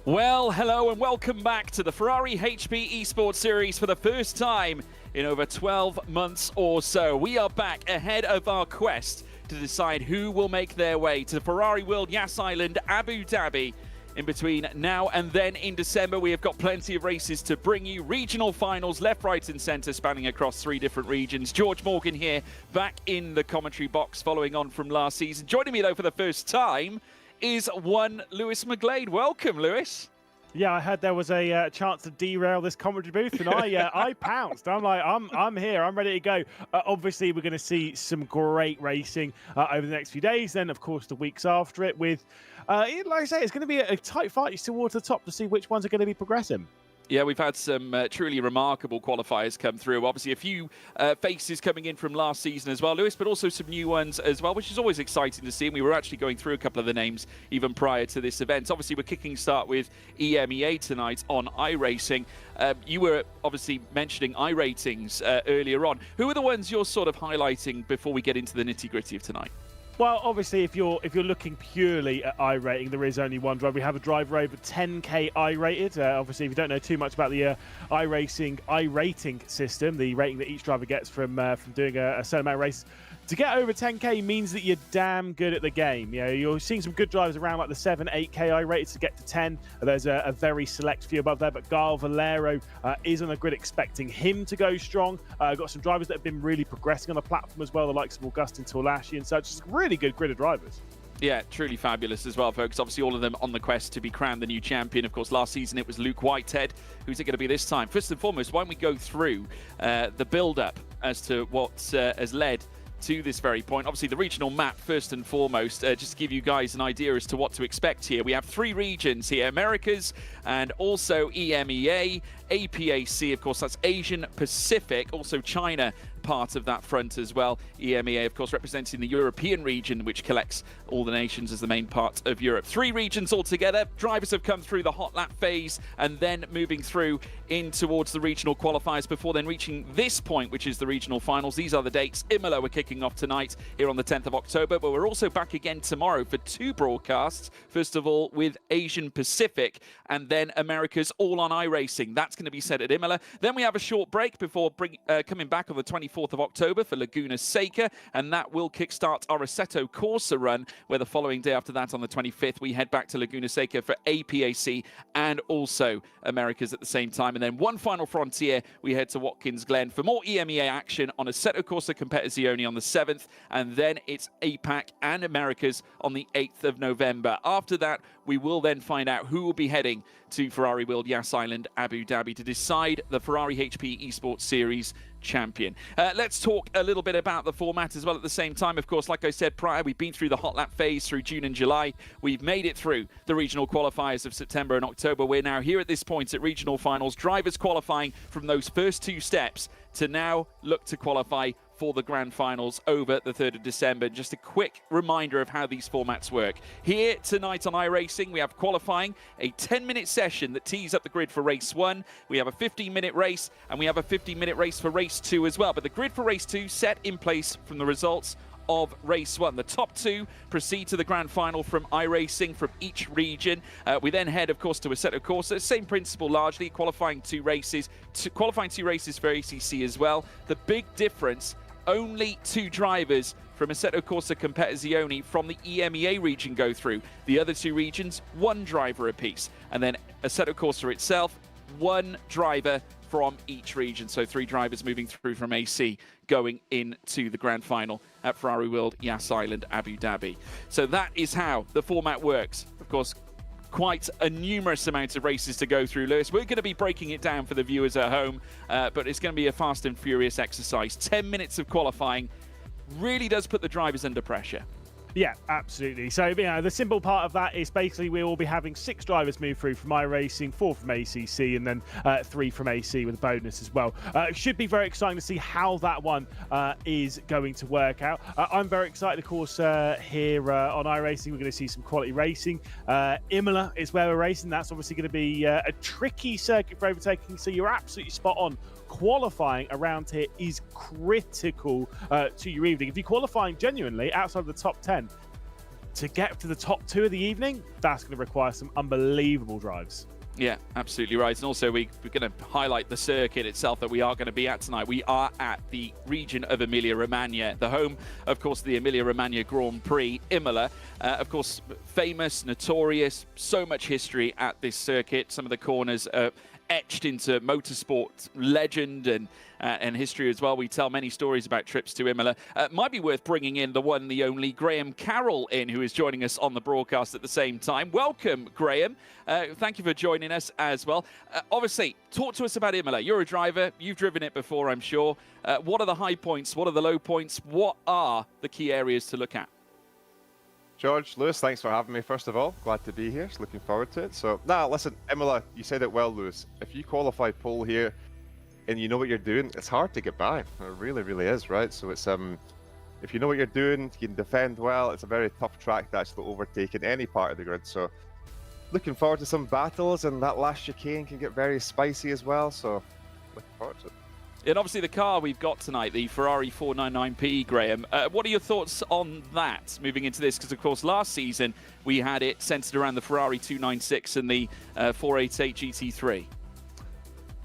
Well, hello and welcome back to the Ferrari HP Esports series for the first time in over 12 months or so. We are back ahead of our quest to decide who will make their way to the Ferrari World Yas Island, Abu Dhabi. In between now and then in December, we have got plenty of races to bring you. Regional finals, left, right and centre, spanning across 3 different regions. George Morgan here, back in the commentary box, following on from last season. Joining me, though, for the first time is one Lewis McGlade. Welcome, Lewis. Yeah, I heard there was a chance to derail this commentary booth, and I pounced. I'm like, I'm here. I'm ready to go. Obviously, we're going to see some great racing over the next few days. Then, of course, the weeks after it with, like I say, it's going to be a tight fight towards the top to see which ones are going to be progressing. Yeah, we've had some truly remarkable qualifiers come through. Obviously, a few faces coming in from last season as well, Lewis, but also some new ones as well, which is always exciting to see. And we were actually going through a couple of the names even prior to this event. Obviously, we're kicking start with EMEA tonight on iRacing. You were obviously mentioning iRatings earlier on. Who are the ones you're sort of highlighting before we get into the nitty-gritty of tonight? Well, obviously, if you're looking purely at iRating, there is only one driver. We have a driver over 10k iRated. Obviously, if you don't know too much about the iRating system, the rating that each driver gets from doing a certain amount of races, to get over 10k means that you're damn good at the game. You know, you're seeing some good drivers around like the 7, 8k iRated to get to 10. There's a very select few above there, but Gael Valero is on the grid, expecting him to go strong. Got some drivers that have been really progressing on the platform as well, the likes of Augustin Torlashi and such. It's a really good grid of drivers. Yeah, truly fabulous as well, folks. Obviously, all of them on the quest to be crowned the new champion. Of course, last season it was Luke Whitehead. Who's it going to be this time? First and foremost, why don't we go through the build-up as to what has led to this very point. Obviously, the regional map, first and foremost, just to give you guys an idea as to what to expect here. We have 3 regions here, Americas and also EMEA, APAC, of course, that's Asian Pacific, also China part of that front as well. EMEA, of course, representing the European region, which collects all the nations as the main part of Europe. 3 regions altogether. Drivers have come through the hot lap phase and then moving through in towards the regional qualifiers before then reaching this point, which is the regional finals. These are the dates. Imola, we're kicking off tonight here on the 10th of October, but we're also back again tomorrow for 2 broadcasts. First of all, with Asian Pacific and then America's all on iRacing. That's going to be set at Imola. Then we have a short break before coming back on the 24th of October for Laguna Seca, and that will kickstart our Assetto Corsa run, where the following day after that, on the 25th, we head back to Laguna Seca for APAC and also Americas at the same time. And then one final frontier, we head to Watkins Glen for more EMEA action on Assetto Corsa Competizione on the 7th, and then it's APAC and Americas on the 8th of November. After that, we will then find out who will be heading to Ferrari World Yas Island, Abu Dhabi, to decide the Ferrari HP Esports Series champion. Let's talk a little bit about the format as well at the same time. Of course, like I said prior, we've been through the hot lap phase through June and July. We've made it through the regional qualifiers of September and October. We're now here at this point at regional finals. Drivers qualifying from those first 2 steps to now look to qualify for the grand finals over the 3rd of December. Just a quick reminder of how these formats work. Here tonight on iRacing, we have qualifying, a 10-minute session that tees up the grid for race 1. We have a 15-minute race, and we have a 15-minute race for race 2 as well. But the grid for race 2 set in place from the results of race 1. The top 2 proceed to the grand final from iRacing from each region. We then head, of course, to Assetto Corsa. Same principle largely, qualifying 2 races for ACC as well. The big difference, only 2 drivers from Assetto Corsa Competizione from the EMEA region go through. The other 2 regions, 1 driver apiece. And then Assetto Corsa itself, 1 driver from each region. So 3 drivers moving through from AC going into the grand final at Ferrari World Yas Island, Abu Dhabi. So that is how the format works. Of course, quite a numerous amount of races to go through, Lewis. We're going to be breaking it down for the viewers at home, but it's going to be a fast and furious exercise. 10 minutes of qualifying really does put the drivers under pressure. Yeah, absolutely. So, you know, the simple part of that is basically we will be having 6 drivers move through from iRacing, 4 from ACC, and then 3 from AC with a bonus as well. It should be very exciting to see how that one is going to work out. I'm very excited, of course, here on iRacing. We're going to see some quality racing. Imola is where we're racing. That's obviously going to be a tricky circuit for overtaking, so you're absolutely spot on. Qualifying around here is critical to your evening. If you're qualifying genuinely outside of the top 10, to get to the top 2 of the evening, that's going to require some unbelievable drives. Yeah, absolutely right. And also, we're going to highlight the circuit itself that we are going to be at tonight. We are at the region of Emilia-Romagna, the home, of course, the Emilia-Romagna Grand Prix, Imola. Of course, famous, notorious, so much history at this circuit. Some of the corners are etched into motorsport legend and history as well. We tell many stories about trips to Imola. Might be worth bringing in the one, the only Graham Carroll who is joining us on the broadcast at the same time. Welcome, Graham. Thank you for joining us as well. Obviously, talk to us about Imola. You're a driver. You've driven it before, I'm sure. What are the high points? What are the low points? What are the key areas to look at? George, Lewis, thanks for having me, first of all. Glad to be here. Just looking forward to it. So, listen, Imola, you said it well, Lewis. If you qualify pole here and you know what you're doing, it's hard to get by. It really, really is, right? So it's if you know what you're doing, you can defend well. It's a very tough track to actually overtake in any part of the grid. So looking forward to some battles, and that last chicane can get very spicy as well. So looking forward to it. And obviously the car we've got tonight, the Ferrari 499P, Graham. What are your thoughts on that moving into this? Because, of course, last season we had it centered around the Ferrari 296 and the 488 GT3.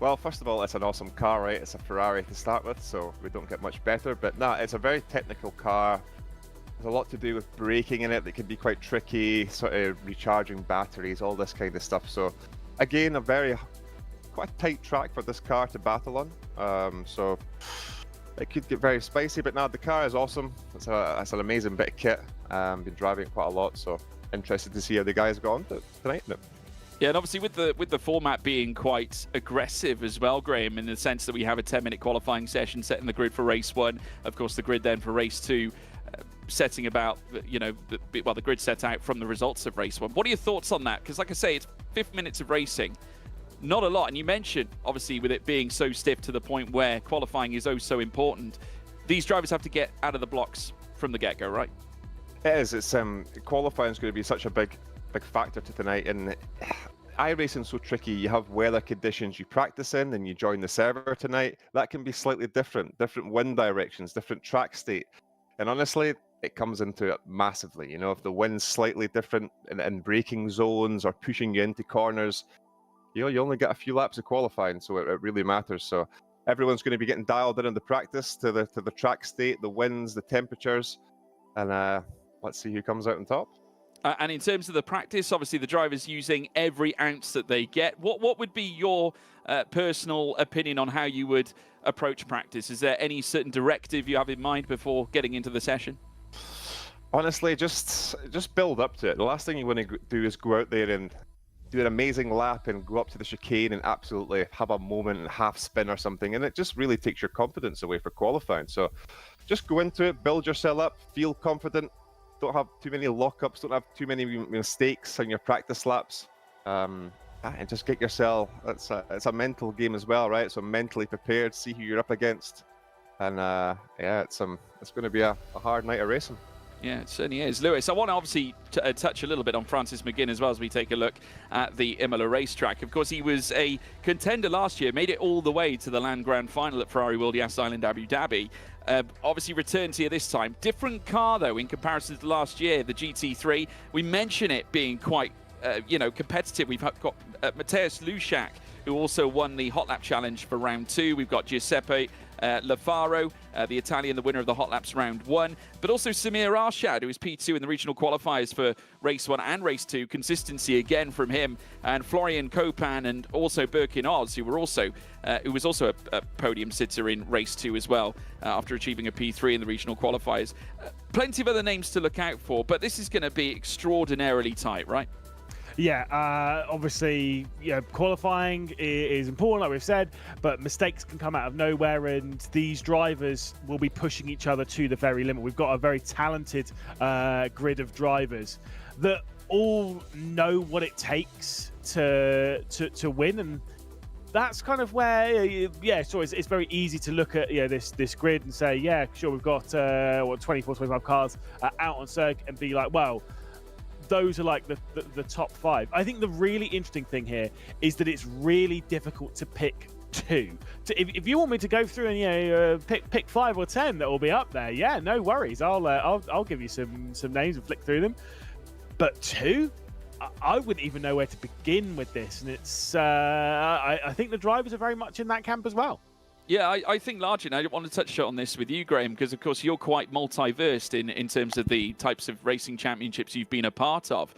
Well, first of all, it's an awesome car, right? It's a Ferrari to start with, so we don't get much better. But it's a very technical car. There's a lot to do with braking in it that can be quite tricky, sort of recharging batteries, all this kind of stuff. So, again, quite a tight track for this car to battle on. So it could get very spicy, but the car is awesome. It's an amazing bit of kit. Been driving it quite a lot, so interested to see how the guys go on tonight. Yeah, and obviously with the format being quite aggressive as well, Graham, in the sense that we have a 10-minute qualifying session setting the grid for race 1. Of course, the grid then for race 2, setting about, the grid set out from the results of race 1. What are your thoughts on that? Because like I say, it's 50 minutes of racing. Not a lot, and you mentioned, obviously, with it being so stiff to the point where qualifying is so important, these drivers have to get out of the blocks from the get-go, right? It is. It's qualifying is going to be such a big factor to tonight, and iRacing is so tricky. You have weather conditions you practice in, and you join the server tonight. That can be slightly different wind directions, different track state, and honestly, it comes into it massively. If the wind's slightly different in braking zones or pushing you into corners, you only get a few laps of qualifying, so it really matters. So everyone's going to be getting dialed in the practice to the track state, the winds, the temperatures, and let's see who comes out on top. And in terms of the practice, obviously the drivers using every ounce that they get. What would be your personal opinion on how you would approach practice? Is there any certain directive you have in mind before getting into the session? Honestly, just build up to it. The last thing you want to do is go out there and do an amazing lap and go up to the chicane and absolutely have a moment and half spin or something, and it just really takes your confidence away for qualifying. So just go into it, build yourself up, feel confident, don't have too many lockups, don't have too many mistakes on your practice laps, and just get yourself, it's a mental game as well, right? So mentally prepared, see who you're up against, and it's going to be a hard night of racing. Yeah, it certainly is. Lewis, I want to obviously touch a little bit on Francis McGinn as well as we take a look at the Imola racetrack. Of course, he was a contender last year, made it all the way to the Land Grand Final at Ferrari World Yas Island Abu Dhabi. Obviously returns here this time. Different car, though, in comparison to last year, the GT3. We mention it being quite, competitive. We've got Mateusz Luszak, who also won the Hot Lap Challenge for round 2. We've got Giuseppe Lafaro, the Italian, the winner of the Hot Laps round 1, but also Samir Arshad, who was P2 in the regional qualifiers for race 1 and race 2. Consistency again from him, and Florian Copan and also Birkin Oz, who was also a podium sitter in race 2 as well, after achieving a P3 in the regional qualifiers. Plenty of other names to look out for, but this is going to be extraordinarily tight, right? Yeah, obviously, qualifying is important, like we've said, but mistakes can come out of nowhere, and these drivers will be pushing each other to the very limit. We've got a very talented grid of drivers that all know what it takes to win, and that's kind of where, it's very easy to look at this grid and say, yeah, sure, we've got 24, 25 cars out on circuit, and be like, well, those are like the top 5. I think the really interesting thing here is that it's really difficult to pick 2. If you want me to go through and pick 5 or 10 that will be up there, yeah, no worries. I'll give you some names and flick through them. But 2, I wouldn't even know where to begin with this, and it's I think the drivers are very much in that camp as well. Yeah, I think largely, and I want to touch on this with you, Graham, because of course you're quite multi-versed in terms of the types of racing championships you've been a part of.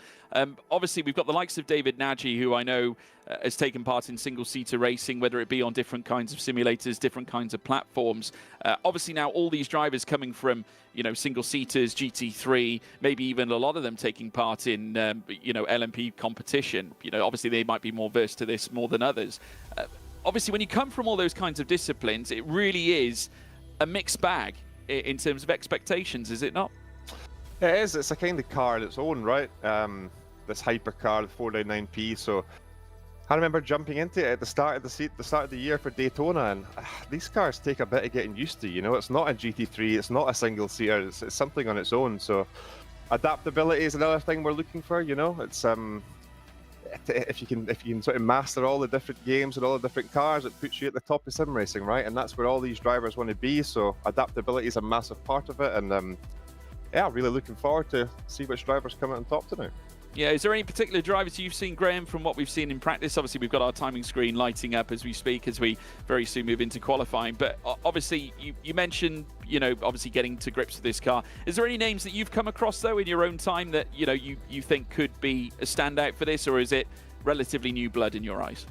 Obviously, we've got the likes of David Nagy, who I know has taken part in single-seater racing, whether it be on different kinds of simulators, different kinds of platforms. Obviously, now all these drivers coming from, single-seaters, GT3, maybe even a lot of them taking part in, LMP competition. Obviously, they might be more versed to this more than others. Obviously, when you come from all those kinds of disciplines, it really is a mixed bag in terms of expectations, is it not? It is. It's a kind of car of its own, right? This hypercar, the 499P. So I remember jumping into it at the start of the year for Daytona, and these cars take a bit of getting used to. It's not a GT3, it's not a single seater, it's something on its own. So adaptability is another thing we're looking for. It's if you can sort of master all the different games and all the different cars, it puts you at the top of sim racing, right? And that's where all these drivers want to be. So adaptability is a massive part of it, and really looking forward to see which drivers come out on top tonight. Yeah, is there any particular drivers you've seen, Graham, from what we've seen in practice? Obviously, we've got our timing screen lighting up as we speak, as we very soon move into qualifying. But obviously, you mentioned, obviously getting to grips with this car. Is there any names that you've come across, though, in your own time that, you think could be a standout for this, or is it relatively new blood in your eyes?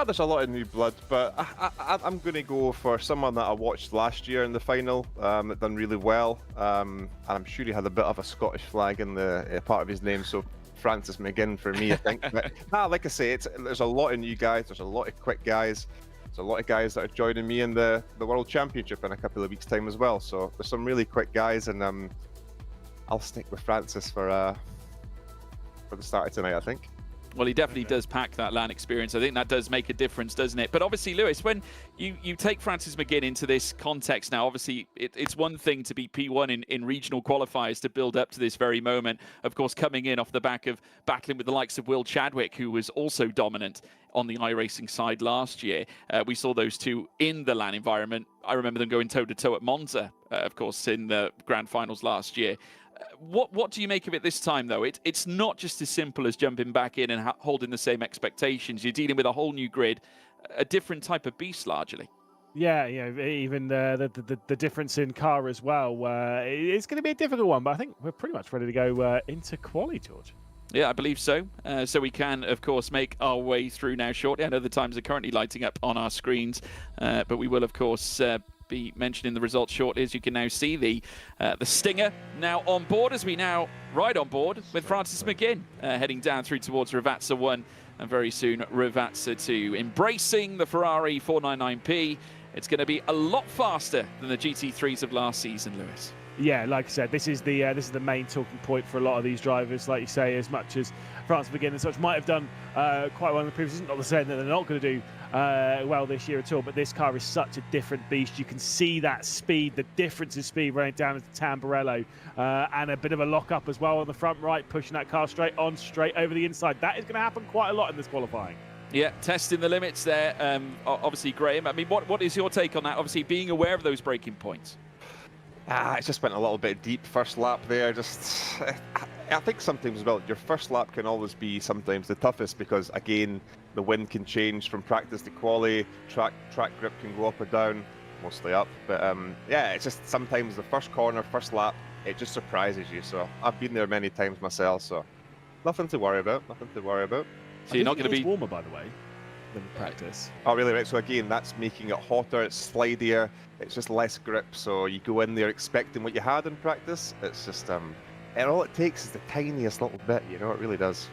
There's a lot of new blood, but I'm going to go for someone that I watched last year in the final that done really well. And I'm sure he had a bit of a Scottish flag in the part of his name, so Francis McGinn for me, I think. But like I say, there's a lot of new guys, there's a lot of quick guys, there's a lot of guys that are joining me in the World Championship in a couple of weeks' time as well. So there's some really quick guys, and I'll stick with Francis for the start of tonight, I think. Well, he definitely does pack that LAN experience. I think that does make a difference, doesn't it? But obviously, Lewis, when you take Francis McGinn into this context now, obviously, it's one thing to be P1 in regional qualifiers to build up to this very moment. Of course, coming in off the back of battling with the likes of Will Chadwick, who was also dominant on the iRacing side last year. We saw those two in the LAN environment. I remember them going toe-to-toe at Monza, of course, in the grand finals last year. What do you make of it this time, though? It's not just as simple as jumping back in and holding the same expectations. You're dealing with a whole new grid, a different type of beast, largely. Yeah, even the difference in car as well. It's going to be a difficult one, but I think we're pretty much ready to go into quali, George. Yeah, I believe so. So we can, of course, make our way through now shortly. I know the times are currently lighting up on our screens, but we will, of course, be mentioning the results shortly. As you can now see, the Stinger now on board, as we now ride on board with Francis McGinn heading down through towards Ravazza 1 and very soon Ravazza 2. Embracing the Ferrari 499P. It's going to be a lot faster than the GT3s of last season, Lewis. Yeah, like I said, this is the main talking point for a lot of these drivers. Like you say, as much as Francis McGinn and such might have done quite well in the previous season, not to say that they're not going to do well this year at all, but this car is such a different beast. You can see that speed, the difference in speed running down into Tamburello, and a bit of a lock-up as well on the front right, pushing that car straight over the inside. That is going to happen quite a lot in this qualifying. Yeah, testing the limits there. Obviously, Graham, I mean, what is your take on that? Obviously, being aware of those braking points. It just went a little bit deep first lap there. I think sometimes, well, your first lap can always be sometimes the toughest because, again, the wind can change from practice to quali, track grip can go up or down, mostly up. But it's just sometimes the first corner, first lap, it just surprises you. So I've been there many times myself, so nothing to worry about. So you're not going to be warmer, by the way, than practice. Oh, really? Right. So again, that's making it hotter. It's slidier. It's just less grip. So you go in there expecting what you had in practice. It's just and all it takes is the tiniest little bit. It really does.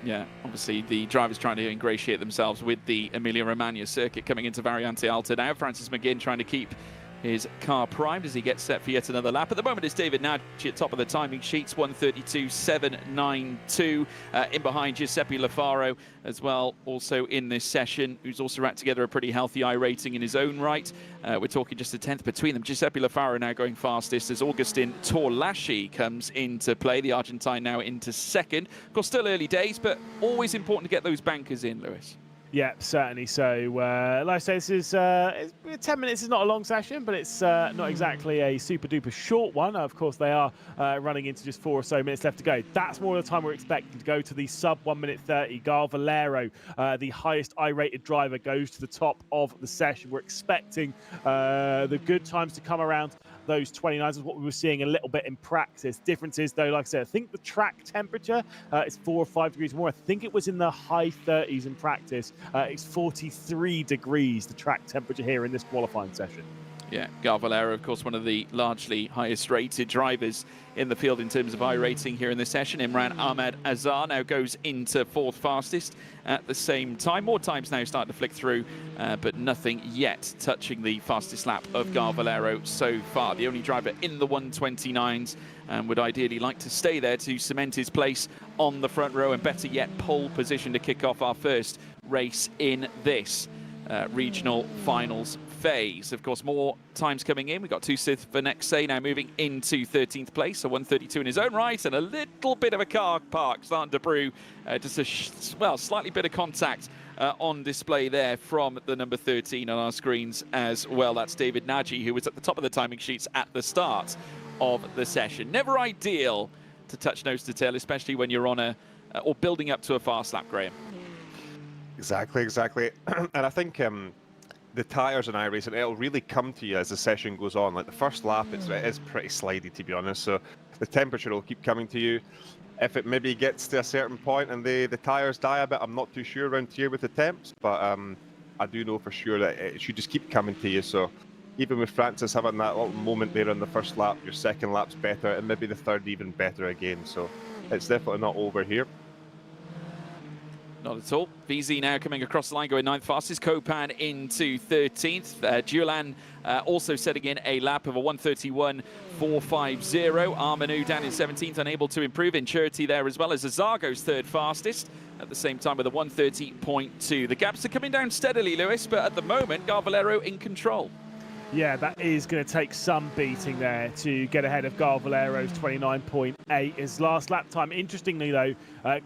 Yeah, obviously the drivers trying to ingratiate themselves with the Emilia-Romagna circuit coming into Variante Alta now. Francis McGinn trying to keep his car primed as he gets set for yet another lap. At the moment, it's David Nagy at top of the timing sheets, 1:32.792. In behind, Giuseppe Lafaro as well, also in this session, who's also wrapped together a pretty healthy iRating in his own right. We're talking just a tenth between them. Giuseppe Lafaro now going fastest as Augustin Torlaschi comes into play. The Argentine now into second. Of course, still early days, but always important to get those bankers in, Lewis. Yeah, certainly. So, like I say, this is 10 minutes is not a long session, but it's not exactly a super duper short one. Of course, they are running into just 4 or so minutes left to go. That's more of the time we're expecting to go to the sub 1 minute 30. Gal Valero, the highest I-rated driver, goes to the top of the session. We're expecting the good times to come around those 29s is what we were seeing a little bit in practice. Differences, though, like I said, I think the track temperature is 4 or 5 degrees more. I think it was in the high 30s in practice. It's 43 degrees, the track temperature here in this qualifying session. Yeah, Gal Valero, of course, one of the largely highest rated drivers in the field in terms of iRacing here in this session. Imran Ahmed Azar now goes into 4th fastest at the same time. More times now starting to flick through, but nothing yet touching the fastest lap of Gal Valero so far. The only driver in the 129s and would ideally like to stay there to cement his place on the front row and better yet pole position to kick off our first race in this regional finals phase. Of course, more times coming in. We've got Tusith Vanexay now moving into 13th place, so 132 in his own right, and a little bit of a car park starting to brew. Just a slightly bit of contact on display there from the number 13 on our screens as well. That's David Nagy, who was at the top of the timing sheets at the start of the session. Never ideal to touch nose to tail, especially when you're on a or building up to a fast lap, Graham. Exactly. And I think the tyres in iRacing, it'll really come to you as the session goes on. Like the first lap, it is pretty slidey, to be honest. So the temperature will keep coming to you. If it maybe gets to a certain point and the tyres die a bit, I'm not too sure around here with the temps, but I do know for sure that it should just keep coming to you. So even with Francis having that little moment there on the first lap, your second lap's better, and maybe the third even better again. So it's definitely not over here. Not at all. VZ now coming across the line, going 9th fastest. Copan into 13th. Julan also setting in a lap of a 131.450. Armanu down in 17th, unable to improve. Insurity there as well as Azargo's 3rd fastest. At the same time with a 130.2. The gaps are coming down steadily, Lewis, but at the moment, Gal Valero in control. Yeah, that is going to take some beating there to get ahead of Gal Valero's 29.8. His last lap time, interestingly though,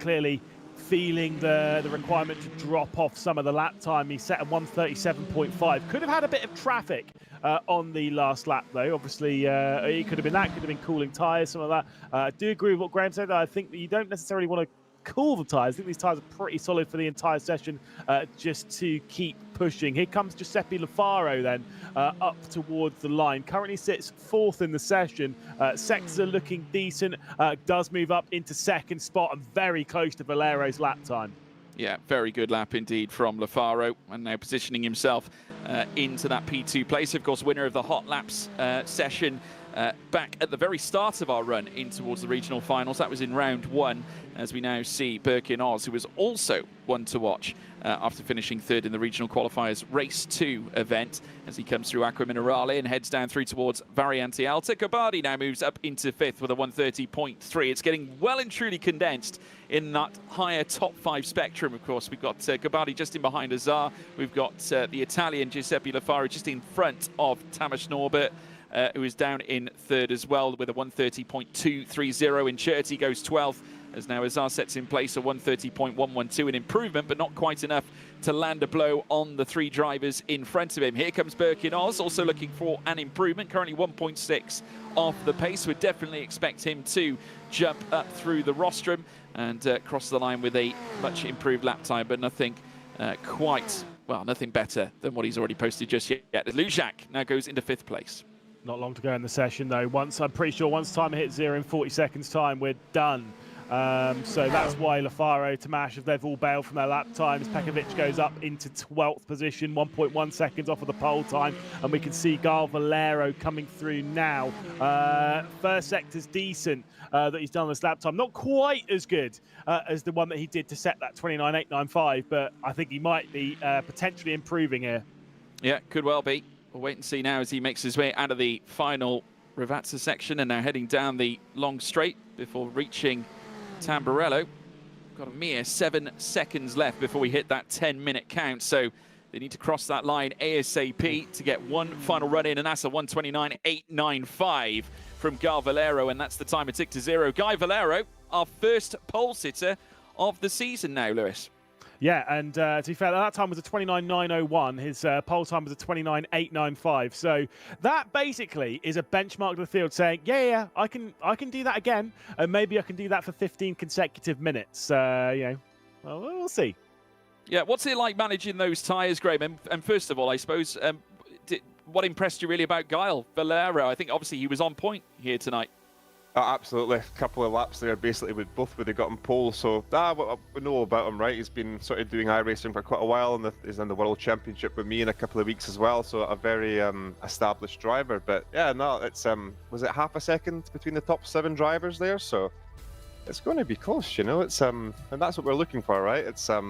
clearly feeling the requirement to drop off some of the lap time. He set a 137.5. Could have had a bit of traffic on the last lap, though. Obviously, it could have been that. Could have been cooling tyres, some of that. I do agree with what Graham said. I think that you don't necessarily want to cool the tyres. I think these tyres are pretty solid for the entire session, just to keep pushing. Here comes Giuseppe Lafaro then up towards the line. Currently sits 4th in the session. Sectors are looking decent. Does move up into 2nd spot and very close to Valero's lap time. Yeah, very good lap indeed from Lafaro, and now positioning himself into that P2 place. Of course, winner of the Hot Laps session back at the very start of our run in towards the regional finals. That was in round 1, as we now see Birkin Oz, who was also one to watch after finishing 3rd in the regional qualifiers race 2 event, as he comes through Aqua Minerale and heads down through towards Variante Alta. Gabbardi now moves up into 5th with a 130.3. It's getting well and truly condensed in that higher top 5 spectrum. Of course, we've got Gabbardi just in behind Azar. We've got the Italian Giuseppe Lafaro just in front of Tamas Norbert, who is down in 3rd as well with a 130.230. Incherti goes 12th, as now Azar sets in place a 130.112, an improvement, but not quite enough to land a blow on the 3 drivers in front of him. Here comes Birkin Oz, also looking for an improvement, currently 1.6 off the pace. We'd definitely expect him to jump up through the rostrum and cross the line with a much improved lap time, but nothing nothing better than what he's already posted just yet. Lujak now goes into 5th place. Not long to go in the session, though. I'm pretty sure once time hits 0 in 40 seconds time, we're done. So that's why Lafaro, Tamash, they've all bailed from their lap times. Pekovic goes up into 12th position, 1.1 seconds off of the pole time. And we can see Gal Valero coming through now. First sector's decent that he's done this lap time. Not quite as good as the one that he did to set that 29.895, but I think he might be potentially improving here. Yeah, could well be. We'll wait and see now as he makes his way out of the final Ravazza section and now heading down the long straight before reaching Tamburello. Got a mere 7 seconds left before we hit that 10-minute count, so they need to cross that line ASAP to get one final run in, and that's a 129.895 from Gal Valero, and that's the time it ticked to 0. Guy Valero, our first pole sitter of the season now, Lewis. Yeah, and to be fair, that time was a 29.901. His pole time was a 29.895. So that basically is a benchmark to the field saying, yeah, I can do that again, and maybe I can do that for 15 consecutive minutes. Well, we'll see. Yeah, what's it like managing those tyres, Graham? And first of all, I suppose, what impressed you really about Gael Valero? I think obviously he was on point here tonight. Oh, absolutely. A couple of laps there, basically, would have got him pole. So, we know about him, right? He's been sort of doing iRacing for quite a while, and he's in the World Championship with me in a couple of weeks as well. So, a very established driver. But yeah, no, it's was it half a second between the top 7 drivers there? So, it's going to be close, you know. It's and that's what we're looking for, right? It's a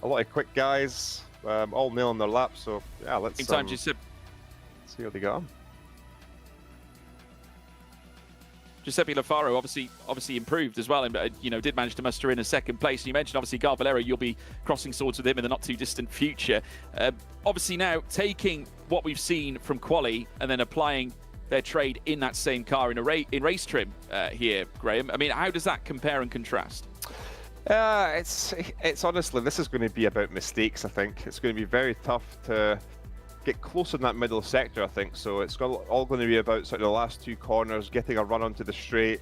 lot of quick guys, all nailing their laps. So, yeah, let's see how they go on. Giuseppe Lafaro obviously improved as well, and did manage to muster in a second place. And you mentioned obviously Gael Valero, you'll be crossing swords with him in the not too distant future. Obviously now taking what we've seen from quali and then applying their trade in that same car in race trim here, Graham. I mean, how does that compare and contrast? It's honestly, this is going to be about mistakes. I think it's going to be very tough to get close in that middle sector, I think. So it's all going to be about sort of the last 2 corners, getting a run onto the straight.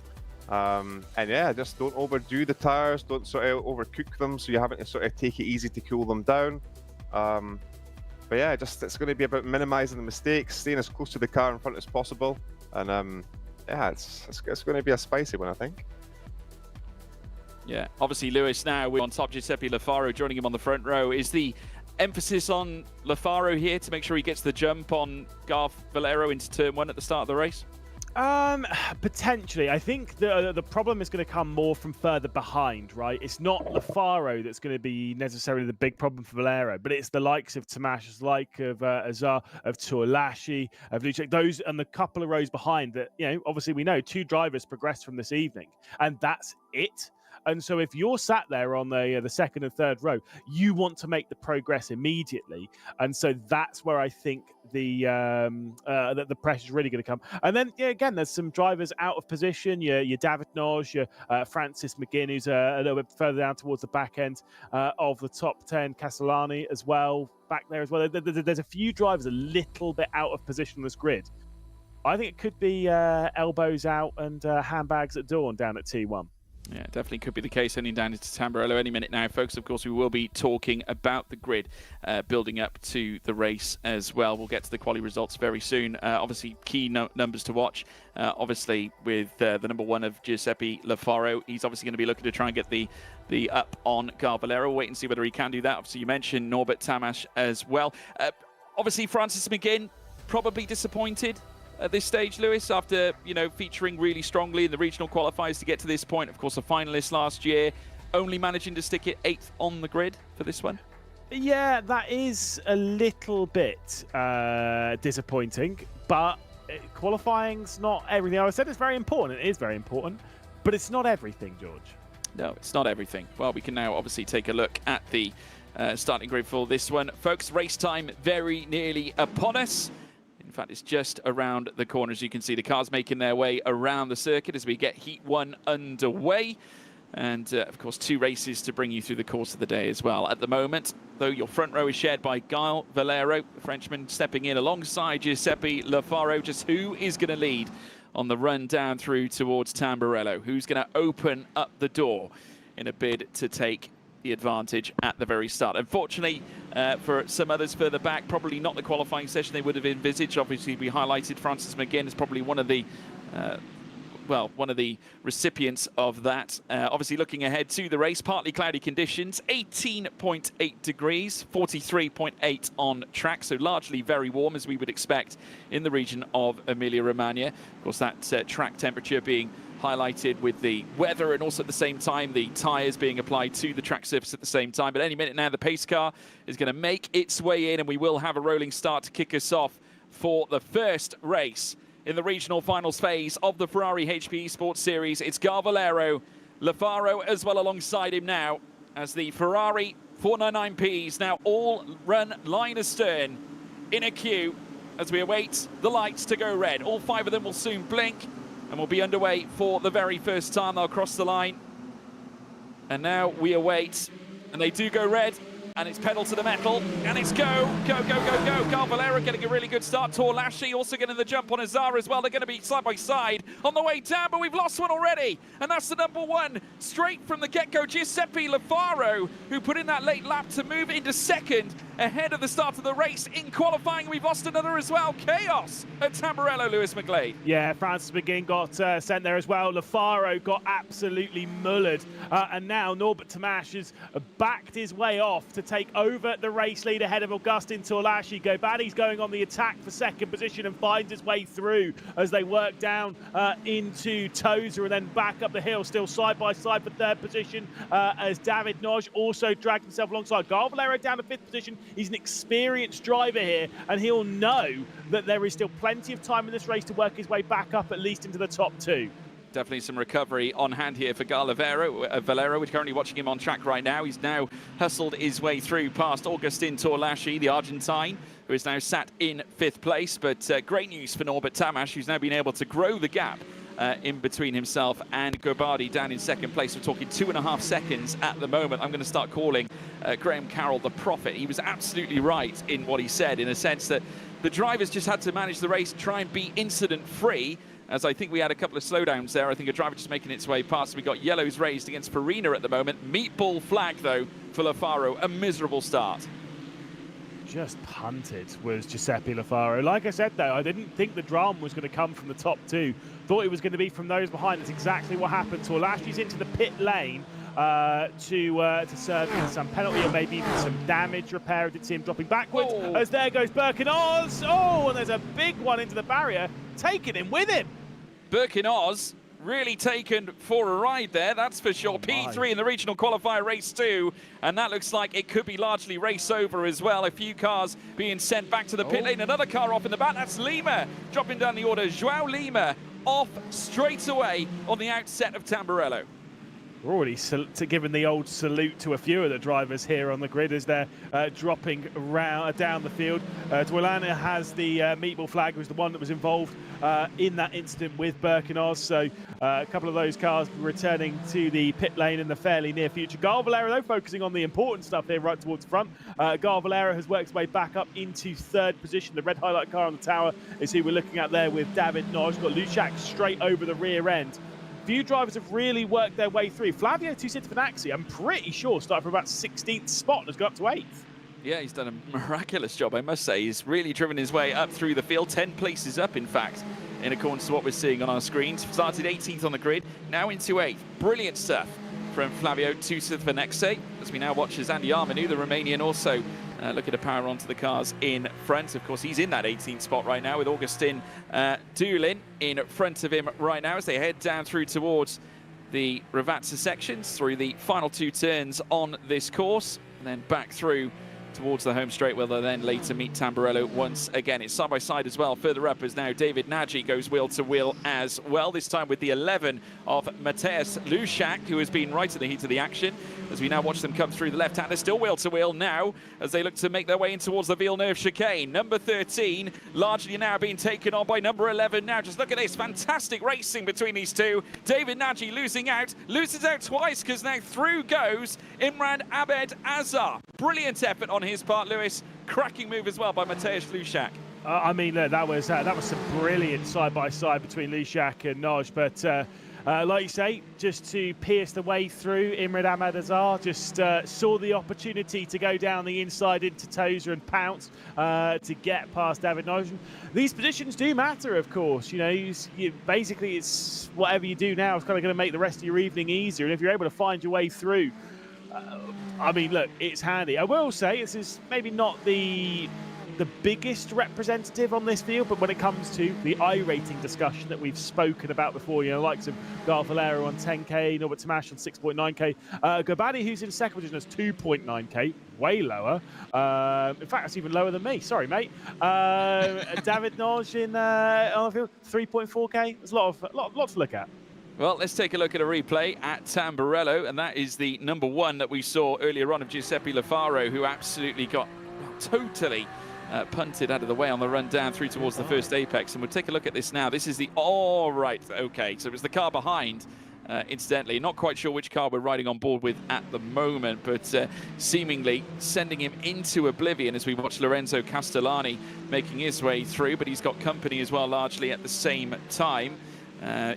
And yeah, just don't overdo the tyres, don't sort of overcook them, so you're having to sort of take it easy to cool them down. But yeah, it's going to be about minimising the mistakes, staying as close to the car in front as possible. And yeah, it's going to be a spicy one, I think. Yeah, obviously Lewis now on top, Giuseppe Lafaro joining him on the front row. Is the emphasis on Lafaro here to make sure he gets the jump on Gael Valero into turn 1 at the start of the race? Potentially. I think the problem is going to come more from further behind, right? It's not Lafaro that's going to be necessarily the big problem for Valero, but it's the likes of Tamash, like of Azar, of Tuolashi, of Lucek, those and the couple of rows behind that, obviously we know 2 drivers progressed from this evening, and that's it. And so if you're sat there on the second and third row, you want to make the progress immediately. And so that's where I think the pressure is really going to come. And then, again, there's some drivers out of position. Your David Noj, your Francis McGinn, who's a little bit further down towards the back end of the top 10. Castellani as well, back there as well. There's a few drivers a little bit out of position on this grid. I think it could be elbows out and handbags at dawn down at T1. Yeah, definitely could be the case heading down into Tamburello any minute now, folks. Of course, we will be talking about the grid building up to the race as well. We'll get to the quali results very soon. Obviously, key numbers to watch. Obviously, with the number 1 of Giuseppe Lafaro, he's obviously going to be looking to try and get the up on Gael Valero. We'll wait and see whether he can do that. Obviously, you mentioned Norbert Tamash as well. Obviously, Francis McGinn, probably disappointed at this stage, Lewis, after featuring really strongly in the regional qualifiers to get to this point. Of course, a finalist last year, only managing to stick it 8th on the grid for this one. Yeah, that is a little bit disappointing, but qualifying's not everything. I said it's very important. It is very important, but it's not everything, George. No, it's not everything. Well, we can now obviously take a look at the starting grid for this one. Folks, race time very nearly upon us. In fact, it's just around the corner. As you can see, the cars making their way around the circuit as we get Heat 1 underway. And, of course, 2 races to bring you through the course of the day as well. At the moment, though, your front row is shared by Gael Valero, the Frenchman stepping in alongside Giuseppe Lafaro. Just who is going to lead on the run down through towards Tamburello? Who's going to open up the door in a bid to take the advantage at the very start? Unfortunately, for some others further back, probably not the qualifying session they would have envisaged. Obviously, we highlighted Francis McGinn as probably one of the recipients of that. Obviously, looking ahead to the race, partly cloudy conditions, 18.8 degrees, 43.8 on track, so largely very warm as we would expect in the region of Emilia-Romagna. Of course, that track temperature being highlighted with the weather and also at the same time the tyres being applied to the track surface at the same time. But any minute now, the pace car is going to make its way in, and we will have a rolling start to kick us off for the first race in the regional finals phase of the Ferrari HP Esports Series. It's Gael Valero, Lafaro as well alongside him now, as the Ferrari 499Ps now all run line astern in a queue as we await the lights to go red. All 5 of them will soon blink and will be underway for the very first time. They'll cross the line. And now we await And they do go red. And it's pedal to the metal, and it's go. Carl Valera getting a really good start. Torlashi also getting the jump on Azar as well. They're going to be side by side on the way down, but we've lost one already. And that's the number one, straight from the get-go, Giuseppe Lafaro, who put in that late lap to move into second ahead of the start of the race. In qualifying, we've lost another as well. Chaos at Tamburello, Lewis McGlade. Yeah, Francis McGinn got sent there as well. Lafaro got absolutely mullered. And now Norbert Tamash has backed his way off to take over the race lead ahead of Augustin Torlashi. Gobadi's going on the attack for second position and finds his way through as they work down into Tozer and then back up the hill, still side by side for third position as David Noj also dragged himself alongside. Carl Valera down to fifth position. He's an experienced driver here, and he'll know that there is still plenty of time in this race to work his way back up at least into the top two. Definitely some recovery on hand here for Valero. We're currently watching him on track right now. He's now hustled his way through past Augustin Torlashi, the Argentine, who is now sat in fifth place. But great news for Norbert Tamash, who's now been able to grow the gap in between himself and Gobadi down in second place. We're talking 2.5 seconds at the moment. I'm going to start calling Graham Carroll the prophet. He was absolutely right in what he said, in a sense that the drivers just had to manage the race, try and be incident-free, as I think we had a couple of slowdowns there. I think a driver just making its way past. We got yellows raised against Farina at the moment. Meatball flag, though, for Lafaro. A miserable start. Just punted was Giuseppe Lafaro. Like I said, though, I didn't think the drama was going to come from the top two. Thought it was going to be from those behind. That's exactly what happened. Torlashi's into the pit lane to serve some penalty or maybe even some damage repair. I did see him dropping backwards as there goes Birkin Oz. Oh, and there's a big one into the barrier, taking him with him. Birkin Oz really taken for a ride there, that's for sure. P3 in the regional qualifier race 2, and that looks like it could be largely race over as well. A few cars being sent back to the pit lane. Another car off in the back. That's Lima dropping down the order. Joao Lima off straight away on the outset of Tamburello. We're already giving the old salute to a few of the drivers here on the grid as they're dropping down the field. Dwalana has the meatball flag, who was the one that was involved in that incident with Birkin Oz. So a couple of those cars returning to the pit lane in the fairly near future. Carl Valera, though, focusing on the important stuff here right towards the front. Carl Valera has worked his way back up into third position. The red highlight car on the tower is who we're looking at there with David Noj. Got Lushak straight over the rear end. Few drivers have really worked their way through. Flavio Tusitafanaxi, I'm pretty sure, started from about 16th spot and has got up to 8th. Yeah, he's done a miraculous job, I must say. He's really driven his way up through the field, 10 places up, in fact, in accordance to what we're seeing on our screens. Started 18th on the grid, now into 8th. Brilliant stuff from Flavio Tusitafanaxi, as we now watch as Andy Armanu, the Romanian, also looking to power onto the cars in front. Of course, he's in that 18th spot right now with Augustin Dulin in front of him right now as they head down through towards the Ravazza sections, through the final 2 turns on this course, and then back through towards the home straight, where they'll then later meet Tamburello once again. It's side by side as well. Further up as now David Nagy goes wheel to wheel as well, this time with the 11 of Mateusz Lushak, who has been right in the heat of the action. As we now watch them come through the left hand, they're still wheel to wheel now as they look to make their way in towards the Villeneuve chicane. Number 13 largely now being taken on by number 11 now. Just look at this, fantastic racing between these two. David Nagy loses out twice, because now through goes Imran Abed Azar. Brilliant effort on his part, Lewis. Cracking move as well by Mateusz Lushak. I mean, look, that was some brilliant side-by-side between Lushak and Noj, but like you say, just to pierce the way through, Imran Ahmed Azar just saw the opportunity to go down the inside into Tozer and pounce to get past David Noj. These positions do matter, of course. You know, basically it's whatever you do now is kind of going to make the rest of your evening easier, and if you're able to find your way through, I mean, look, it's handy. I will say this is maybe not the biggest representative on this field, but when it comes to the iRating discussion that we've spoken about before, you know, likes of Carl Valera on 10k, Norbert Tamash on 6.9k, Gobadi, who's in second position, has 2.9k, way lower. In fact, that's even lower than me. Sorry, mate. David Noj on the field, 3.4k. There's a lot to look at. Well, let's take a look at a replay at Tamburello, and that is the number 1 that we saw earlier on of Giuseppe Lafaro, who absolutely got totally punted out of the way on the run down through towards the first apex. And we'll take a look at this now. This is the... Oh, right. Okay. So it was the car behind incidentally. Not quite sure which car we're riding on board with at the moment, but seemingly sending him into oblivion as we watch Lorenzo Castellani making his way through, but he's got company as well largely at the same time.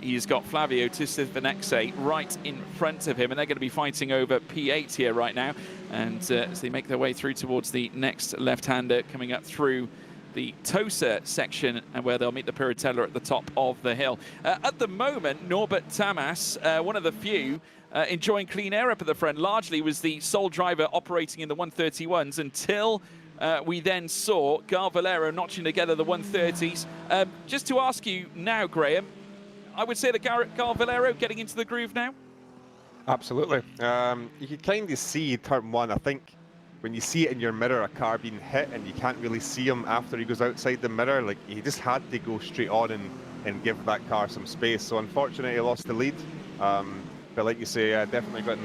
He's got Flavio Tisivanexe right in front of him, and they're going to be fighting over P8 here right now. And as they make their way through towards the next left-hander coming up through the Tosa section, and where they'll meet the Piratella at the top of the hill. At the moment, Norbert Tamas, one of the few, enjoying clean air up at the front, largely was the sole driver operating in the 131s until we then saw Gal Valero notching together the 130s. Just to ask you now, Graham, I would say that Gal Valero getting into the groove now? Absolutely. You can kind of see turn one, I think, when you see it in your mirror, a car being hit, and you can't really see him after he goes outside the mirror. Like, he just had to go straight on and give that car some space. So unfortunately, he lost the lead. But like you say, definitely getting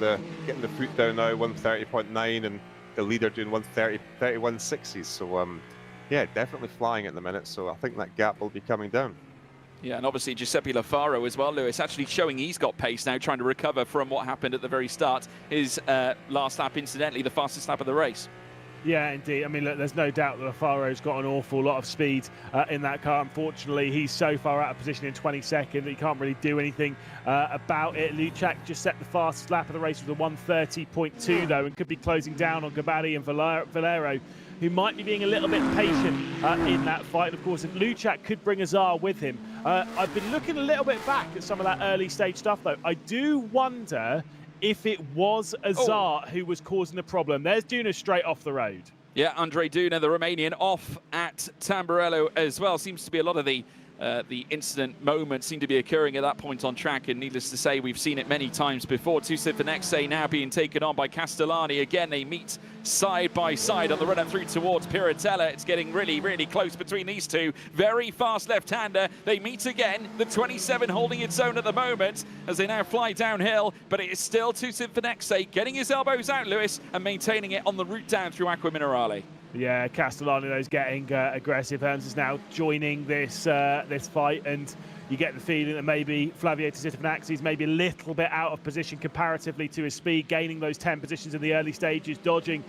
the foot down now, 130.9, and the leader doing 130.6160s. So yeah, definitely flying at the minute. So I think that gap will be coming down. Yeah, and obviously Giuseppe Lafaro as well, Lewis, actually showing he's got pace now, trying to recover from what happened at the very start. His last lap, incidentally, the fastest lap of the race. Yeah, indeed. I mean, look, there's no doubt that Lafaro's got an awful lot of speed in that car. Unfortunately, he's so far out of position in 22nd that he can't really do anything about it. Luchak just set the fastest lap of the race with a 130.2, though, and could be closing down on Gabadi and Valero, who might be being a little bit patient in that fight. And of course, if Luchak could bring Azar with him. I've been looking a little bit back at some of that early stage stuff, though. I do wonder if it was Azar who was causing the problem. There's Duna straight off the road. Yeah, Andre Duna, the Romanian, off at Tamburello as well. Seems to be a lot of the incident moments seem to be occurring at that point on track, and needless to say, we've seen it many times before. Tisivanexe now being taken on by Castellani. Again, they meet side by side on the run up through towards Piratella. It's getting really, really close between these two. Very fast left-hander. They meet again. The 27 holding its own at the moment as they now fly downhill, but it is still Tisivanexe getting his elbows out, Lewis, and maintaining it on the route down through Acqua Minerale. Yeah, Castellani is getting aggressive. Ernst is now joining this this fight, and you get the feeling that maybe Flavio Tisivanexe is maybe a little bit out of position comparatively to his speed, gaining those 10 positions in the early stages, dodging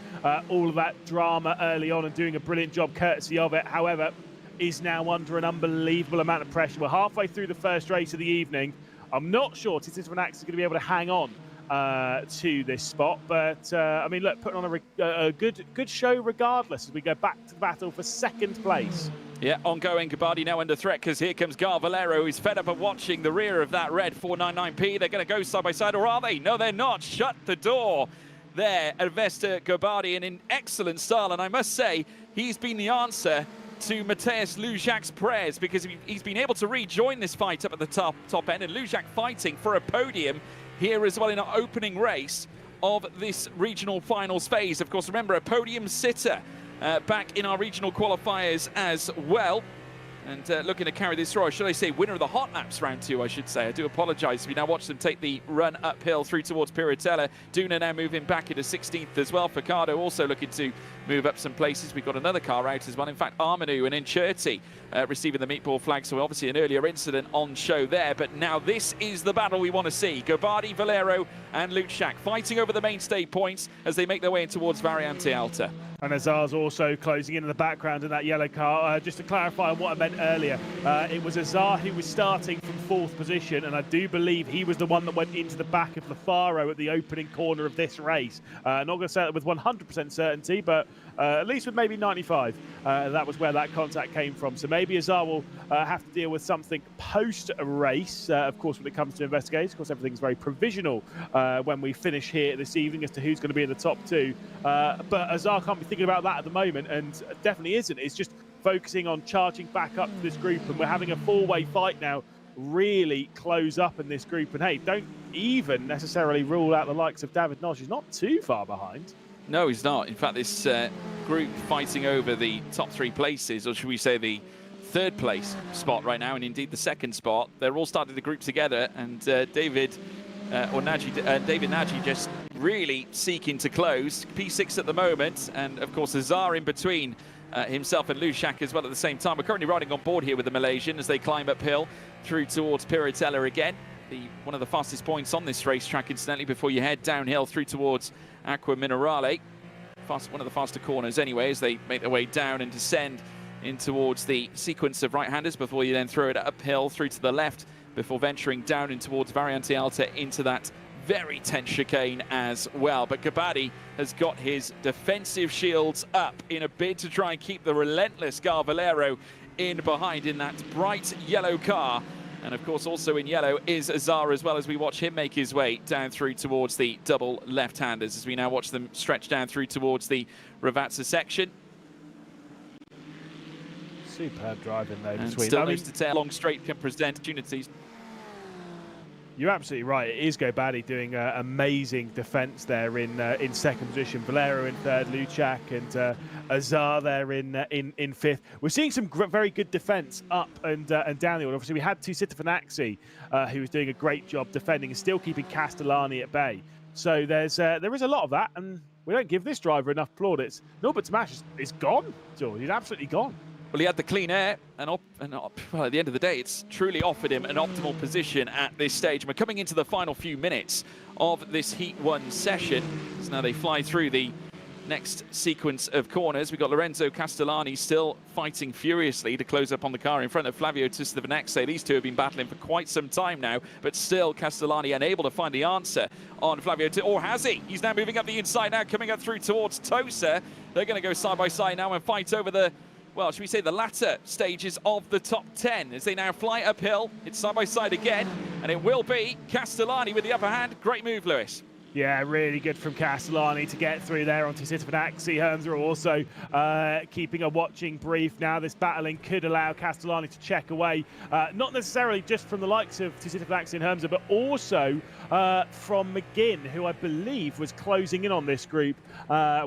all of that drama early on and doing a brilliant job courtesy of it. However, is now under an unbelievable amount of pressure. We're halfway through the first race of the evening. I'm not sure Tisivanexe is going to be able to hang on to this spot, but I mean, look, putting on a good show regardless as we go back to the battle for second place. Yeah, ongoing. Gabadi now under threat because here comes Gal Valero, who's fed up of watching the rear of that red 499P. They're going to go side by side, or are they? No, they're not. Shut the door there. Alvesta Gabadi in excellent style, and I must say he's been the answer to Mateus Lujak's prayers, because he's been able to rejoin this fight up at the top end, and Lujak fighting for a podium here as well in our opening race of this regional finals phase. Of course, remember, a podium sitter back in our regional qualifiers as well. And looking to carry this through, or should I say winner of the hot laps round 2, I should say. I do apologise. We now watch them take the run uphill through towards Piratella. Duna now moving back into 16th as well. Ficado also looking to move up some places. We've got another car out as well. In fact, Armanu and Incerti receiving the meatball flag. So obviously an earlier incident on show there. But now this is the battle we want to see. Gabadi, Valero and Luchak fighting over the mainstay points as they make their way in towards Variante Alta. And Azar's also closing in the background in that yellow car. Just to clarify on what I meant earlier, it was Azar who was starting from 4th position, and I do believe he was the one that went into the back of Lafaro at the opening corner of this race. Not going to say that with 100% certainty, but at least with maybe 95. That was where that contact came from. So maybe Azar will have to deal with something post-race, of course, when it comes to investigating. Of course, everything's very provisional when we finish here this evening as to who's going to be in the top 2. But Azar can't be thinking about that at the moment, and definitely isn't. It's just focusing on charging back up to this group, and we're having a 4-way fight now, really close up in this group. And hey, don't even necessarily rule out the likes of David Nosh. He's not too far behind. No, he's not. In fact, this group fighting over the top 3 places, or should we say the 3rd place spot right now, and indeed the 2nd spot, they're all starting the group together, and David Nagy just really seeking to close. P6 at the moment, and of course Azar in between himself and Lushak as well at the same time. We're currently riding on board here with the Malaysian as they climb uphill through towards Piratella again. one of the fastest points on this racetrack, incidentally, before you head downhill through towards Acqua Minerale. One of the faster corners anyway, as they make their way down and descend in towards the sequence of right-handers before you then throw it uphill through to the left before venturing down in towards Variante Alta into that very tense chicane as well. But Gabadi has got his defensive shields up in a bid to try and keep the relentless Valero in behind in that bright yellow car. And of course also in yellow is Azar as well, as we watch him make his way down through towards the double left-handers as we now watch them stretch down through towards the Ravazza section. Superb driving though And between. still nose to tail, long straight can present opportunities. You're absolutely right. It is Gobadi doing amazing defence there in second position. Valero in third, Luchak and Azar there in fifth. We're seeing some very good defence up and down the order. Obviously, we had Tusita Fanaxi, who was doing a great job defending and still keeping Castellani at bay. So there is a lot of that, and we don't give this driver enough plaudits. Norbert Tomasz is gone, George. He's absolutely gone. Well, he had the clean air, well, at the end of the day, it's truly offered him an optimal position at this stage. We're coming into the final few minutes of this Heat 1 session. So now they fly through the next sequence of corners. We've got Lorenzo Castellani still fighting furiously to close up on the car in front of Flavio Tustavanexe. These two have been battling for quite some time now, but still Castellani unable to find the answer on Flavio, or has he? He's now moving up the inside now, coming up through towards Tosa. They're going to go side by side now and fight over the, well, should we say the latter stages of the top 10 as they now fly uphill. It's side by side again, and it will be Castellani with the upper hand. Great move, Lewis. Yeah, really good from Castellani to get through there onto Sitafanaxi. Hermser also keeping a watching brief. Now this battling could allow Castellani to check away, not necessarily just from the likes of Sitafanaxi and Hermser, but also from McGinn, who I believe was closing in on this group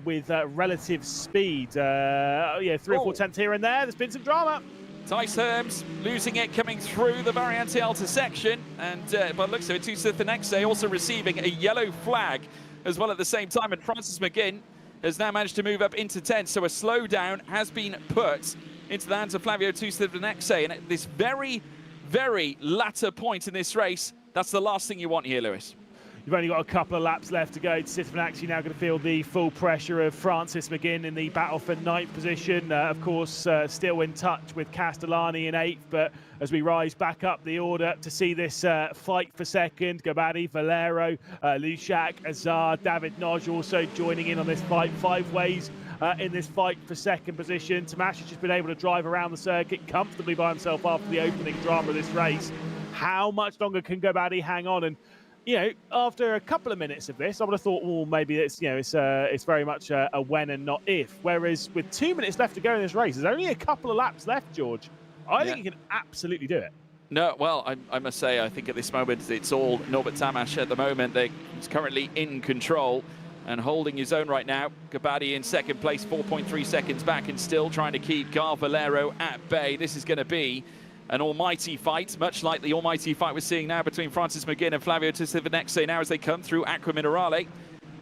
with relative speed. Yeah, 3 or 4 tenths here and there. There's been some drama. Tice Herms losing it coming through the Variante Alta section, and by the looks of it, Tustavanexe also receiving a yellow flag as well at the same time, and Francis McGinn has now managed to move up into 10th, so a slowdown has been put into the hands of Flavio Tustavanexe, and at this very, very latter point in this race, that's the last thing you want here, Lewis. You've only got a couple of laps left to go. Sitafanaxi now going to feel the full pressure of Francis McGinn in the battle for 9th position. Of course, still in touch with Castellani in 8th, but as we rise back up the order to see this fight for second, Gabadi, Valero, Luchak, Azar, David Noj also joining in on this fight. 5 ways in this fight for second position. Tomasz has just been able to drive around the circuit comfortably by himself after the opening drama of this race. How much longer can Gabadi hang on? And you know, after a couple of minutes of this, I would have thought, well, maybe it's, you know, it's very much a when and not if. Whereas with 2 minutes left to go in this race, there's only a couple of laps left, George. I think he can absolutely do it. No, well, I must say, I think at this moment, it's all Norbert Tomasz at the moment. He's currently in control and holding his own right now. Gabadi in second place, 4.3 seconds back, and still trying to keep Gar Valero at bay. This is going to be an almighty fight, much like the almighty fight we're seeing now between Francis McGinn and Flavio Tustavanexe now as they come through Acqua Minerale.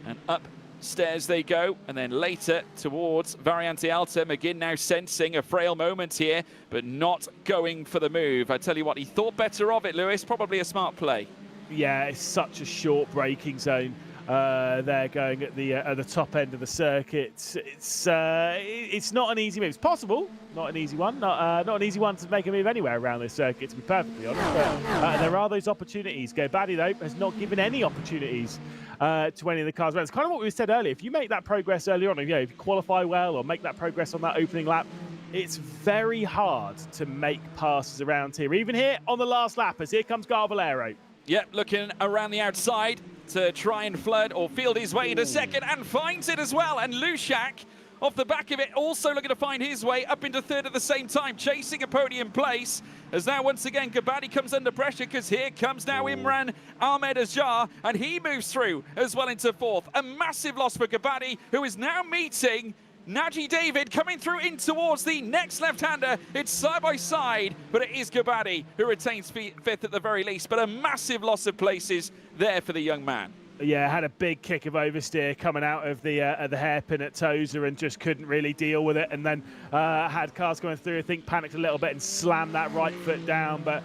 And upstairs they go, and then later towards Variante Alta. McGinn now sensing a frail moment here, but not going for the move. I tell you what, he thought better of it, Lewis. Probably a smart play. Yeah, it's such a short braking zone. They're going at the top end of the circuit. It's not an easy move. It's possible, not an easy one. Not an easy one to make a move anywhere around this circuit, to be perfectly honest. But there are those opportunities. Gobadi, though, has not given any opportunities to any of the cars. It's kind of what we said earlier. If you make that progress early on, you know, if you qualify well or make that progress on that opening lap, it's very hard to make passes around here. Even here on the last lap, as here comes Gar Valero. Yep, looking around the outside to try and flood or field his way into second, and finds it as well. And Luchak, off the back of it, also looking to find his way up into third at the same time, chasing a podium place. As now, once again, Gabadi comes under pressure, because here comes now Imran Ahmed Azhar, and he moves through as well into fourth. A massive loss for Gabadi, who is now meeting Naji David coming through in towards the next left-hander. It's side by side, but it is Gabadi who retains fifth at the very least. But a massive loss of places there for the young man. Yeah, had a big kick of oversteer coming out of the hairpin at Tosa and just couldn't really deal with it. And then had cars going through, I think panicked a little bit and slammed that right foot down. But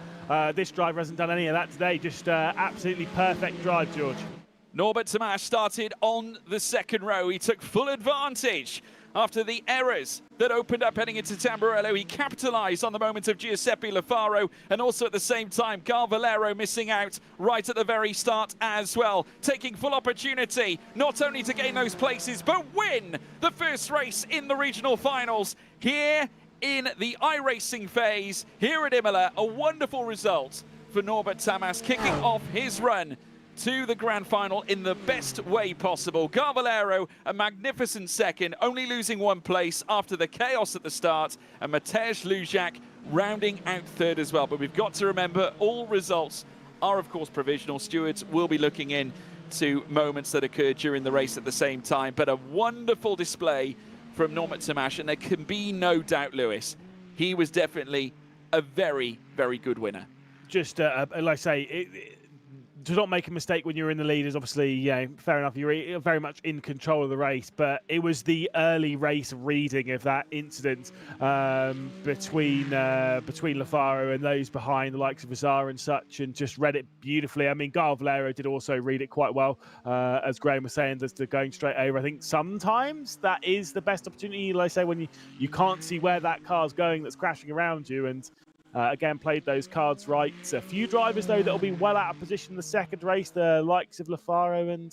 This driver hasn't done any of that today. Just absolutely perfect drive, George. Norbert Tomasz started on the second row. He took full advantage after the errors that opened up heading into Tamburello. He capitalised on the moment of Giuseppe Lafaro, and also at the same time, Valero missing out right at the very start as well, taking full opportunity not only to gain those places, but win the first race in the regional finals here in the iRacing phase here at Imola. A wonderful result for Norbert Tomasz, kicking off his run to the grand final in the best way possible. Valero, a magnificent second, only losing one place after the chaos at the start, and Mateusz Lujak rounding out third as well. But we've got to remember, all results are of course provisional. Stewards will be looking in to moments that occurred during the race at the same time. But a wonderful display from Norbert Tomasz, and there can be no doubt, Lewis, he was definitely a very, very good winner. Just like I say, to not make a mistake when you're in the lead is obviously, fair enough. You're very much in control of the race, but it was the early race reading of that incident between Lafaro and those behind, the likes of Azar and such, and just read it beautifully. I mean, Valero did also read it quite well, as Graham was saying, as to going straight over. I think sometimes that is the best opportunity, like I say, when you can't see where that car's going that's crashing around you, and again, played those cards right. A few drivers, though, that will be well out of position in the second race, the likes of Lafaro and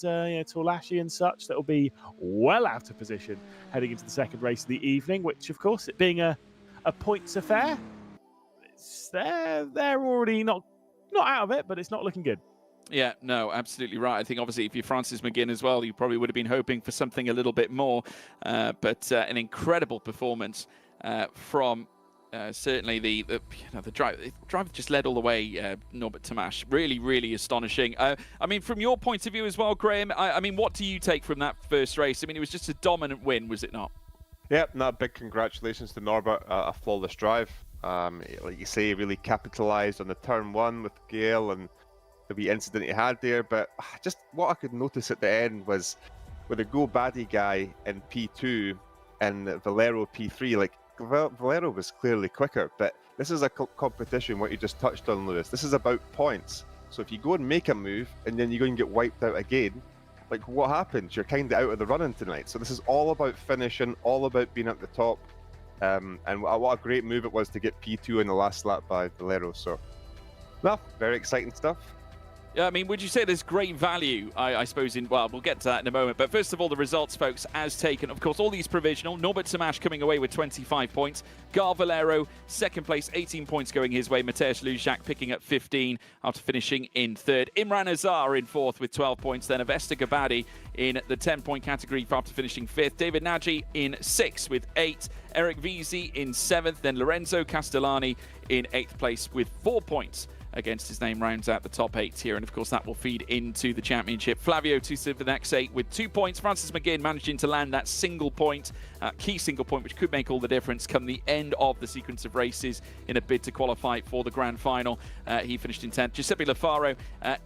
Tolashi and such, that will be well out of position heading into the second race of the evening, which, of course, it being a points affair, they're already not out of it, but it's not looking good. Yeah, no, absolutely right. I think obviously if you're Francis McGinn as well, you probably would have been hoping for something a little bit more, but an incredible performance from certainly the driver just led all the way, Norbert Tomasz. Really, really astonishing. I mean, from your point of view as well, Graham, I mean, what do you take from that first race? I mean, it was just a dominant win, was it not? Yep, big congratulations to Norbert. A flawless drive. Like you say, he really capitalised on the turn one with Gale and the wee incident he had there. But just what I could notice at the end was with the Go Baddie guy in P2 and Valero P3, like, Valero was clearly quicker, but this is a competition, what you just touched on, Lewis. This is about points. So if you go and make a move and then you go and get wiped out again, like what happens? You're kind of out of the running tonight. So this is all about finishing, all about being at the top. And what a great move it was to get P2 in the last lap by Valero. So, well, very exciting stuff. Yeah, I mean, would you say there's great value, I suppose, well, we'll get to that in a moment. But first of all, the results, folks, as taken. Of course, all these provisional. Norbert Tomasz coming away with 25 points. Valero, second place, 18 points going his way. Mateusz Lujak picking up 15 after finishing in third. Imran Azar in fourth with 12 points. Then Avesta Gabadi in the 10-point category after finishing fifth. David Nagy in sixth with 8. Eric Visi in seventh. Then Lorenzo Castellani in eighth place with 4 points. Against his name rounds out the top 8 here, and of course that will feed into the championship. Flavio Tucivinex with 2 points. Francis McGinn managing to land that single point, key single point, which could make all the difference come the end of the sequence of races in a bid to qualify for the grand final. He finished in 10th. Giuseppe Lafaro,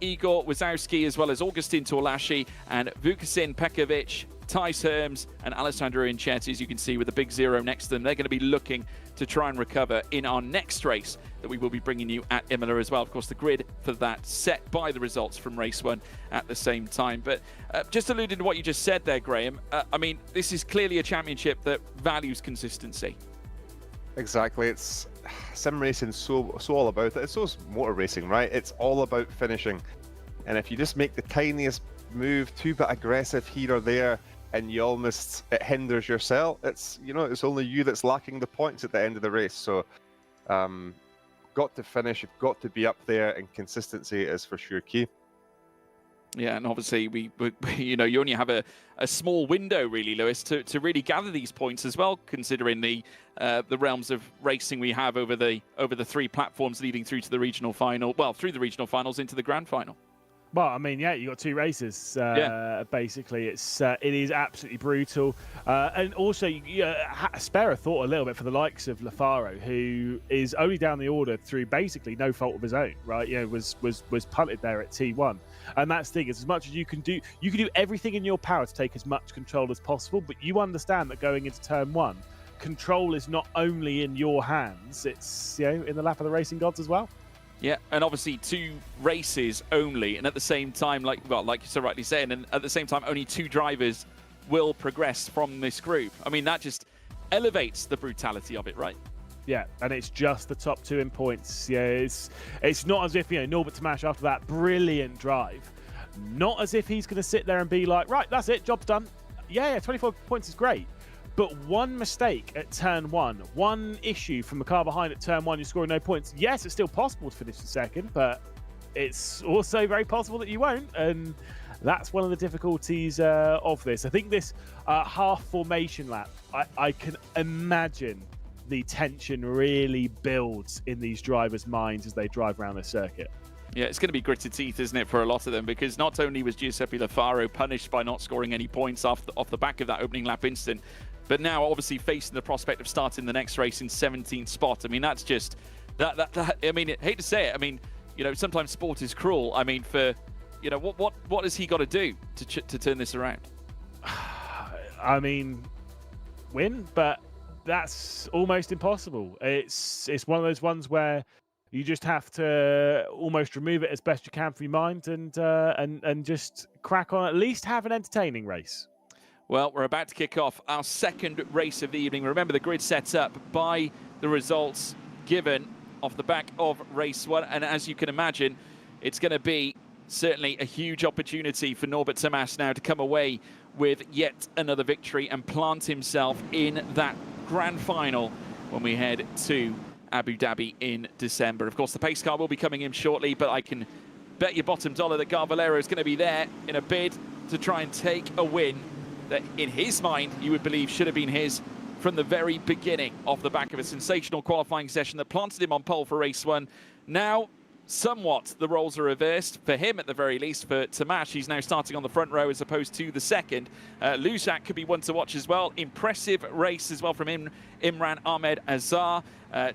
Igor Wazowski, as well as Augustin Tolashi and Vukasin Pekovic, Thijs Herms and Alessandro Inchetti, as you can see with the big 0 next to them. They're going to be looking to try and recover in our next race that we will be bringing you at Imola as well. Of course, the grid for that set by the results from race 1 at the same time. But just alluding to what you just said there, Graham, I mean, this is clearly a championship that values consistency. Exactly. It's sim racing, so all about it. It's so motor racing, right? It's all about finishing. And if you just make the tiniest move, too bit aggressive here or there, and you almost, it hinders yourself, it's, it's only you that's lacking the points at the end of the race. So got to finish, you've got to be up there, and consistency is for sure key. Yeah, and obviously we you only have a small window really, Lewis, to really gather these points as well, considering the realms of racing we have over the 3 platforms leading through to the regional final, well, through the regional finals into the grand final. Well, I mean, yeah, you got 2 races. Basically, it is absolutely brutal, and also spare a thought a little bit for the likes of Lafaro, who is only down the order through basically no fault of his own. Right? Was punted there at T1, and that's the thing. Is as much as you can do everything in your power to take as much control as possible, but you understand that going into turn 1, control is not only in your hands; it's in the lap of the racing gods as well. Yeah, and obviously 2 races only, and at the same time, like you so rightly saying, and at the same time, only 2 drivers will progress from this group. I mean, that just elevates the brutality of it, right? Yeah, and it's just the top 2 in points. Yeah, it's not as if, Norbert Tomasz after that brilliant drive, not as if he's going to sit there and be like, right, that's it, job's done. Yeah, 24 points is great. But one mistake at turn 1, one issue from the car behind at turn 1, you're scoring no points. Yes, it's still possible to finish the second, but it's also very possible that you won't. And that's one of the difficulties of this. I think this half formation lap, I can imagine the tension really builds in these drivers' minds as they drive around the circuit. Yeah, it's going to be gritted teeth, isn't it, for a lot of them? Because not only was Giuseppe Lafaro punished by not scoring any points off the back of that opening lap incident, but now obviously facing the prospect of starting the next race in 17th spot. I mean, that's just that I mean, I hate to say it. I mean, sometimes sport is cruel. I mean, for what has he got to do to turn this around? I mean, win, but that's almost impossible. It's one of those ones where you just have to almost remove it as best you can from your mind and just crack on. At least have an entertaining race. Well, we're about to kick off our second race of the evening. Remember, the grid sets up by the results given off the back of race 1. And as you can imagine, it's going to be certainly a huge opportunity for Norbert Tomasz now to come away with yet another victory and plant himself in that grand final when we head to Abu Dhabi in December. Of course, the pace car will be coming in shortly, but I can bet your bottom dollar that Valero is going to be there in a bid to try and take a win that in his mind you would believe should have been his from the very beginning, off the back of a sensational qualifying session that planted him on pole for race 1. Now somewhat the roles are reversed for him, at the very least. For Tomasz, he's now starting on the front row as opposed to the second. Luzak could be one to watch as well. Impressive race as well from Imran Ahmed Azar.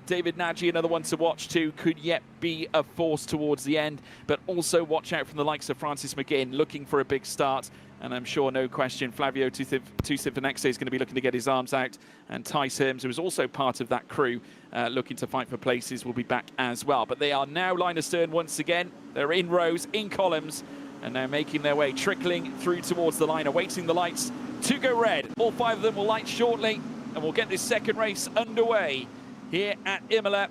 David Nagy, another one to watch too, could yet be a force towards the end, but also watch out from the likes of Francis McGinn, looking for a big start. And I'm sure, no question, Flavio Tusifanexe is going to be looking to get his arms out. And Tice Herms, who was also part of that crew, looking to fight for places, will be back as well. But they are now line astern once again. They're in rows, in columns, and they're making their way, trickling through towards the line, awaiting the lights to go red. All 5 of them will light shortly, and we'll get this second race underway here at Imola.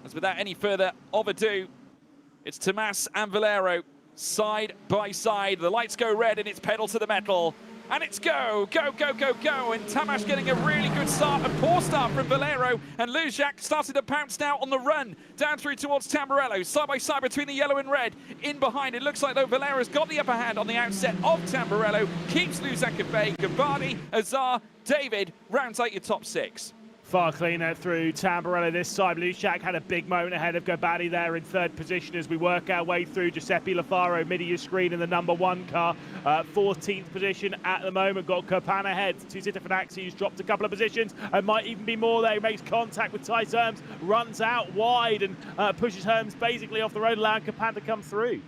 As without any further ado, it's Tomasz and Valero side by side. The lights go red and it's pedal to the metal. And it's go, go, go, go, go. And Tomasz getting a really good start, a poor start from Valero. And Luzak started to pounce now on the run, down through towards Tamburello, side by side between the yellow and red. In behind, it looks like though Valero's got the upper hand on the outset of Tamburello, keeps Luzak at bay. Gabbardi, Azar, David rounds out your top 6. Far cleaner through Tamburello this side. Luzak had a big moment ahead of Gabbardi there in 3rd position as we work our way through. Giuseppe Lafaro, mid of your screen in the number 1 car. 14th position at the moment. Got Kopan ahead. Tusifanexe, who's dropped a couple of positions and might even be more there. He makes contact with Tice Herms, runs out wide and pushes Herms basically off the road, allowing Kopan to come through.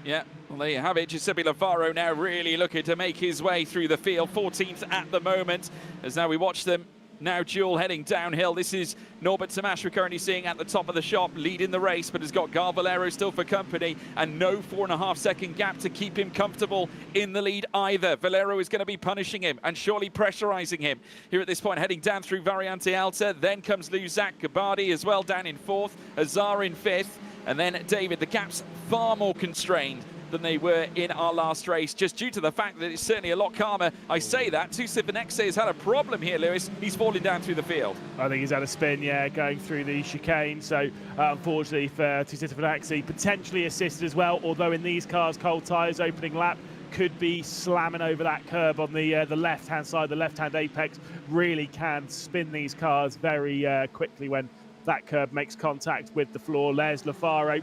Yeah, well, there you have it. Giuseppe Lafaro now really looking to make his way through the field. 14th at the moment, as now we watch them now duel heading downhill. This is Norbert Tomasz we're currently seeing at the top of the shop, leading the race, but has got Valero still for company, and no 4.5 second gap to keep him comfortable in the lead either. Valero is going to be punishing him and surely pressurizing him here at this point, heading down through Variante Alta. Then comes Luzak, Gabbardi as well down in 4th, Azar in 5th, and then David. The gap's far more constrained than they were in our last race, just due to the fact that it's certainly a lot calmer. I say that. Tusifanexe has had a problem here, Lewis. He's falling down through the field. I think he's had a spin, yeah, going through the chicane. So, unfortunately for Tusifanexe, potentially assisted as well, although in these cars, cold tyres opening lap, could be slamming over that curb on the left-hand side. The left-hand apex really can spin these cars very quickly when that curb makes contact with the floor. There's Lafaro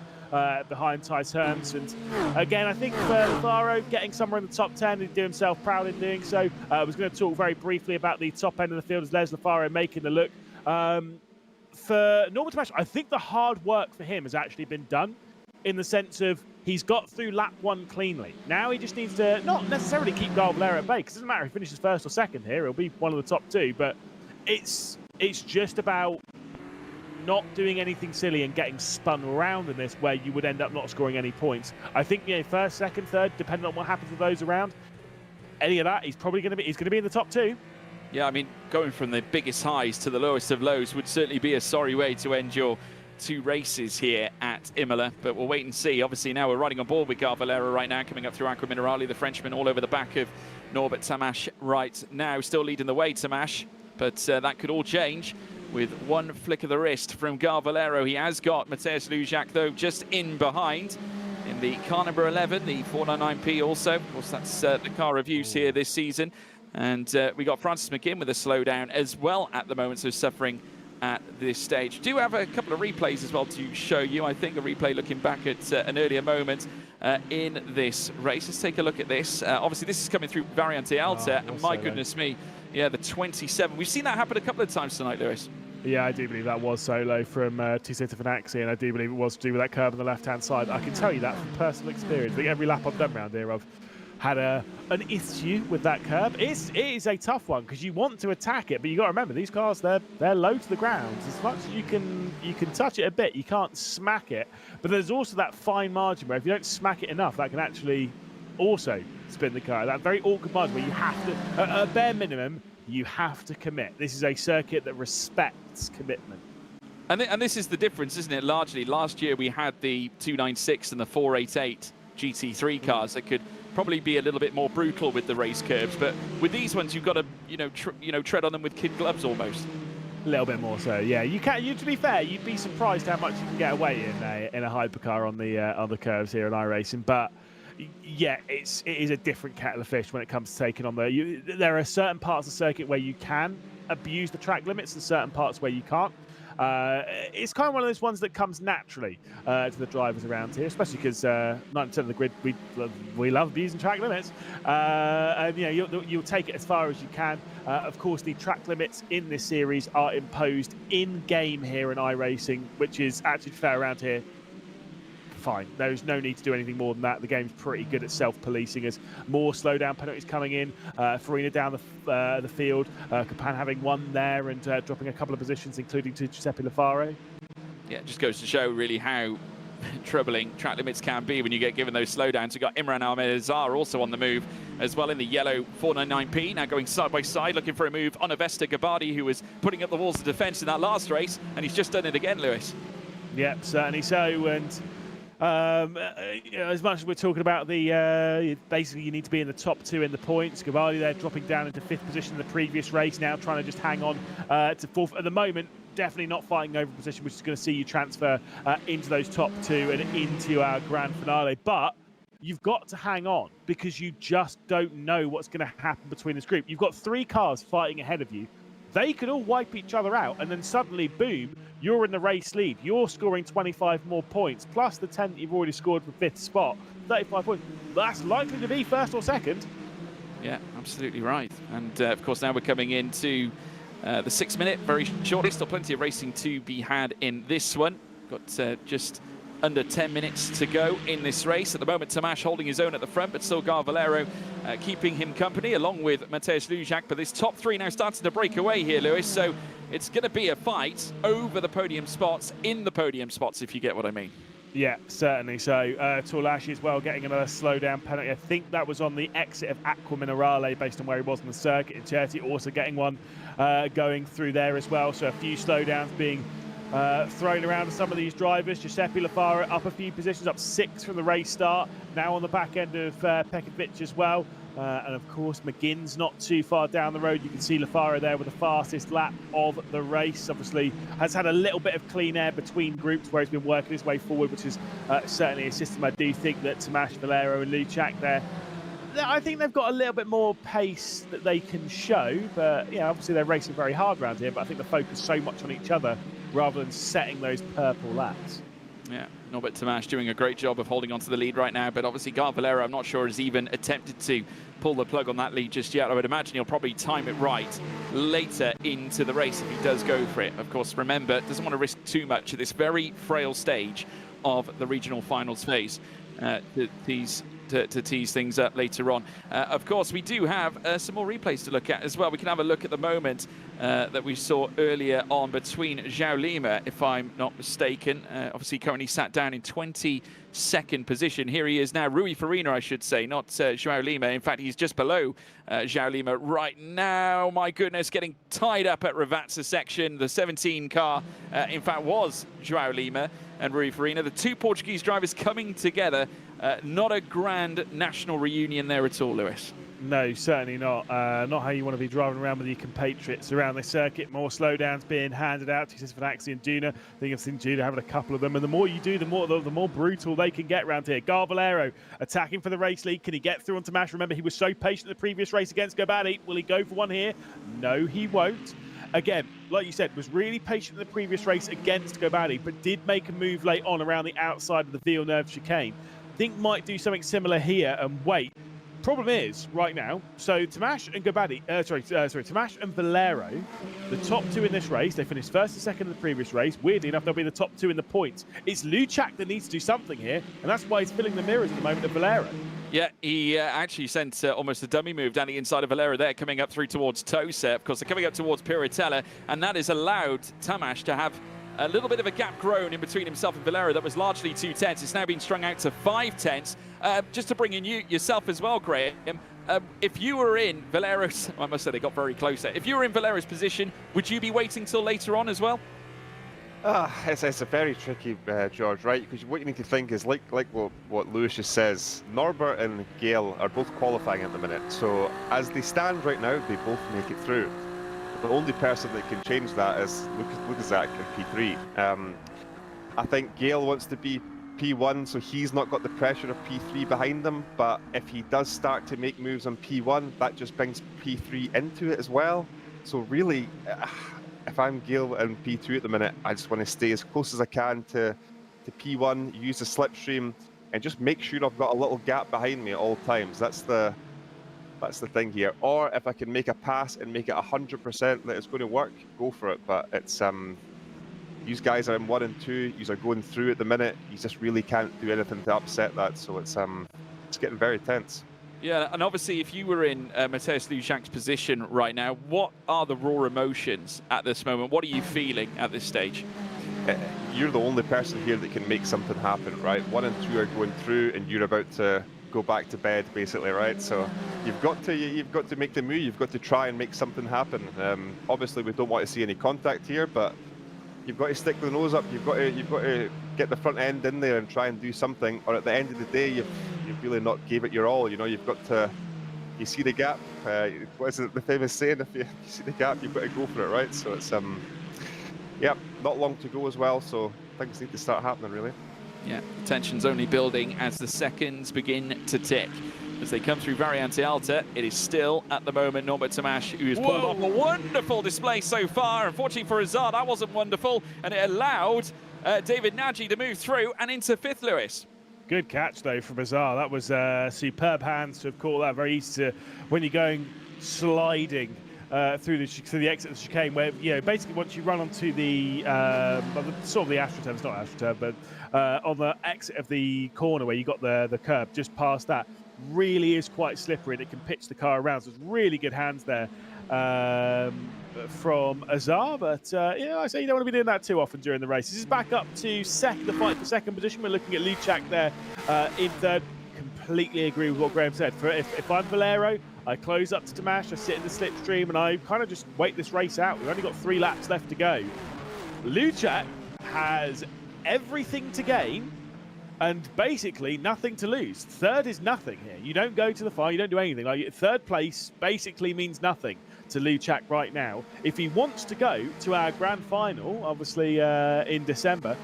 behind Tice Herms, and again I think Lafaro getting somewhere in the top 10, he'd do himself proud in doing so. I was going to talk very briefly about the top end of the field as Les Lafaro making the look. For Norbert Tomasz, I think the hard work for him has actually been done, in the sense of he's got through lap 1 cleanly. Now he just needs to not necessarily keep Valero at bay, because it doesn't matter if he finishes 1st or 2nd here, he'll be one of the top 2, but it's just about not doing anything silly and getting spun around in this where you would end up not scoring any points. I think, first, second, third, depending on what happens with those around, any of that, he's going to be in the top 2. Yeah, I mean, going from the biggest highs to the lowest of lows would certainly be a sorry way to end your 2 races here at Imola, but we'll wait and see. Obviously, now we're riding on board with Valero right now, coming up through Acqua Minerale, the Frenchman all over the back of Norbert Tamash right now, still leading the way, Tamash, but that could all change with one flick of the wrist from Valero. He has got Mateusz Lujak, though, just in behind in the car number 11, the 499P also. Of course, that's the car reviews here this season. And we got Francis McGinn with a slowdown as well at the moment, so suffering at this stage. Do have a couple of replays as well to show you. I think a replay looking back at an earlier moment in this race. Let's take a look at this. Obviously, this is coming through Variante Alta, and my goodness me, yeah, the 27. We've seen that happen a couple of times tonight, Lewis. Yeah, I do believe that was solo from Tiseta Finaxi, and I do believe it was to do with that curb on the left-hand side. I can tell you that from personal experience. I think every lap I've done around here, I've had an issue with that curb. It is a tough one because you want to attack it, but you got to remember these cars, they're low to the ground. As much as you can touch it a bit, you can't smack it. But there's also that fine margin where if you don't smack it enough, that can actually also spin the car. That very awkward margin where you have to, at a bare minimum, you have to commit. This is a circuit that respects commitment. And this is the difference, isn't it? Largely, last year we had the 296 and the 488 GT3 cars that could probably be a little bit more brutal with the race curves, but with these ones you've got to tread on them with kid gloves almost. A little bit more so, yeah. To be fair, you'd be surprised how much you can get away in a hypercar on the curves here in iRacing, but yeah, it is a different kettle of fish when it comes to taking on there are certain parts of the circuit where you can abuse the track limits and certain parts where you can't. It's kind of one of those ones that comes naturally to the drivers around here, especially because 90% of the grid, we love abusing track limits. And you'll take it as far as you can. Of course, the track limits in this series are imposed in-game here in iRacing, which is actually fair around here. Fine. There's no need to do anything more than that. The game's pretty good at self-policing as more slowdown penalties coming in. Farina down the field. Capan having one there and dropping a couple of positions, including to Giuseppe Lafare. Yeah, it just goes to show really how troubling track limits can be when you get given those slowdowns. We've got Imran Almedazar also on the move as well in the yellow 499P, now going side by side, looking for a move on Avesta Gabbardi, who was putting up the walls of defence in that last race, and he's just done it again, Lewis. Yep, certainly so. And as much as we're talking about basically you need to be in the top 2 in the points. Gabbardi there dropping down into 5th position in the previous race, now trying to just hang on to 4th at the moment. Definitely not fighting over position, which is going to see you transfer into those top 2 and into our grand finale. But you've got to hang on because you just don't know what's going to happen between this group. You've got 3 cars fighting ahead of you. They could all wipe each other out, and then suddenly, boom, you're in the race lead. You're scoring 25 more points, plus the 10 that you've already scored for 5th spot. 35 points. That's likely to be 1st or 2nd. Yeah, absolutely right. And, of course, now we're coming into the 6th minute, very shortly. Still plenty of racing to be had in this one. Got just under 10 minutes to go in this race. At the moment, Tamash holding his own at the front, but still Valero keeping him company, along with Mateusz Lujak. But this top 3 now starting to break away here, Lewis. So it's going to be a fight over the podium spots, in the podium spots, if you get what I mean. Yeah, certainly. So Torlashi as well getting another slowdown penalty. I think that was on the exit of Acqua Minerale based on where he was on the circuit. And Cherti also getting one going through there as well. So a few slowdowns being thrown around to some of these drivers. Giuseppe Lafare up a few positions, up 6 from the race start. Now on the back end of Pekovic as well. And of course, McGinn's not too far down the road. You can see Lafare there with the fastest lap of the race. Obviously, has had a little bit of clean air between groups where he's been working his way forward, which is certainly a system. I do think that Tamash, Valero and Lujak there, I think they've got a little bit more pace that they can show. But yeah, obviously they're racing very hard around here. But I think they focus so much on each other rather than setting those purple laps. Yeah, Norbert Tamash doing a great job of holding on to the lead right now, but obviously Valero, I'm not sure, has even attempted to pull the plug on that lead just yet. I would imagine he'll probably time it right later into the race if he does go for it. Of course, remember, doesn't want to risk too much at this very frail stage of the regional finals phase. These to tease things up later on. Of course, we do have some more replays to look at as well. We can have a look at the moment that we saw earlier on between João Lima, if I'm not mistaken. Obviously, currently sat down in 22nd position. Here he is now, Rui Farina, I should say, not João Lima. In fact, he's just below João Lima right now. My goodness, getting tied up at Ravazza section. The 17 car, in fact, was João Lima and Rui Farina. The two Portuguese drivers coming together. Not a grand national reunion there at all, Lewis. No, certainly not. Not how you want to be driving around with your compatriots around the circuit. More slowdowns being handed out to Svenaxi and Duna. I think I've seen Duna having a couple of them. And the more you do, the more brutal they can get around here. Garvalero attacking for the race lead. Can he get through on Tomasz? Remember, he was so patient in the previous race against Gobadi. Will he go for one here? No, he won't. Again, like you said, was really patient in the previous race against Gobadi, but did make a move late on around the outside of the Villeneuve chicane. Think might do something similar here and wait. Problem is, right now, so Tomasz and Gobadi, Tomasz and Valero, the top two in this race, they finished first and second in the previous race. Weirdly enough, they'll be the top two in the points. It's Luchak that needs to do something here, and that's why he's filling the mirrors at the moment of Valero. Yeah, he actually sent almost a dummy move down the inside of Valero there, coming up through towards Tosa. Of course, they're coming up towards Piratella, and that has allowed Tomasz to have a little bit of a gap grown in between himself and Valero that was largely 2 tenths. It's now been strung out to 5 tenths. Just to bring in yourself as well, Graham, if you were in Valero's, I must say they got very close there. If you were in Valero's position, would you be waiting till later on as well? It's a very tricky, George, right? Because what you need to think is, like what Lewis just says, Norbert and Gale are both qualifying at the minute. So as they stand right now, they both make it through. The only person that can change that is Lukaszak in P3. I think Gale wants to be P1, so he's not got the pressure of P3 behind him. But if he does start to make moves on P1, that just brings P3 into it as well. So really, if I'm Gale and P2 at the minute, I just want to stay as close as I can to P1, use the slipstream, and just make sure I've got a little gap behind me at all times. That's the thing here. Or if I can make a pass and make it 100% that it's going to work, go for it. But it's these guys are in 1 and 2. These are going through at the minute. You just really can't do anything to upset that. So it's getting very tense. Yeah, and obviously, if you were in Mateusz Luchak's position right now, what are the raw emotions at this moment? What are you feeling at this stage? You're the only person here that can make something happen, right? 1 and 2 are going through, and you're about to go back to bed, basically, right? So you've got to make the move. You've got to try and make something happen. Obviously, we don't want to see any contact here, but you've got to stick the nose up. You've got to get the front end in there and try and do something. Or at the end of the day, you've really not gave it your all. You know, you've got to. You see the gap. What is it, the famous saying? If you see the gap, you've got to go for it, right? So it's yeah, not long to go as well. So things need to start happening, really. Yeah, tension's only building as the seconds begin to tick. As they come through Variante Alta, it is still, at the moment, Norbert Tomasz, who has put off a wonderful display so far. Unfortunately for Azar, that wasn't wonderful, and it allowed David Nagy to move through and into 5th, Lewis. Good catch, though, from Azar. That was superb hands to have caught that. Very easy to, when you're going sliding through the exit of the chicane, where, you know, basically once you run onto the sort of the AstroTurf, it's not AstroTurf, but on the exit of the corner where you got the curb, just past that, really is quite slippery and it can pitch the car around. So it's really good hands there from Azar, but yeah, I say you don't want to be doing that too often during the race. This is back up to the fight for second position. We're looking at Luchak there in 3rd. Completely agree with what Graham said. If I'm Valero, I close up to Tomasz, I sit in the slipstream, and I kind of just wait this race out. We've only got 3 laps left to go. Luchak has everything to gain and basically nothing to lose. 3rd is nothing here. You don't go to the final, you don't do anything. Like, 3rd place basically means nothing to Luchak right now. If he wants to go to our grand final, obviously in December,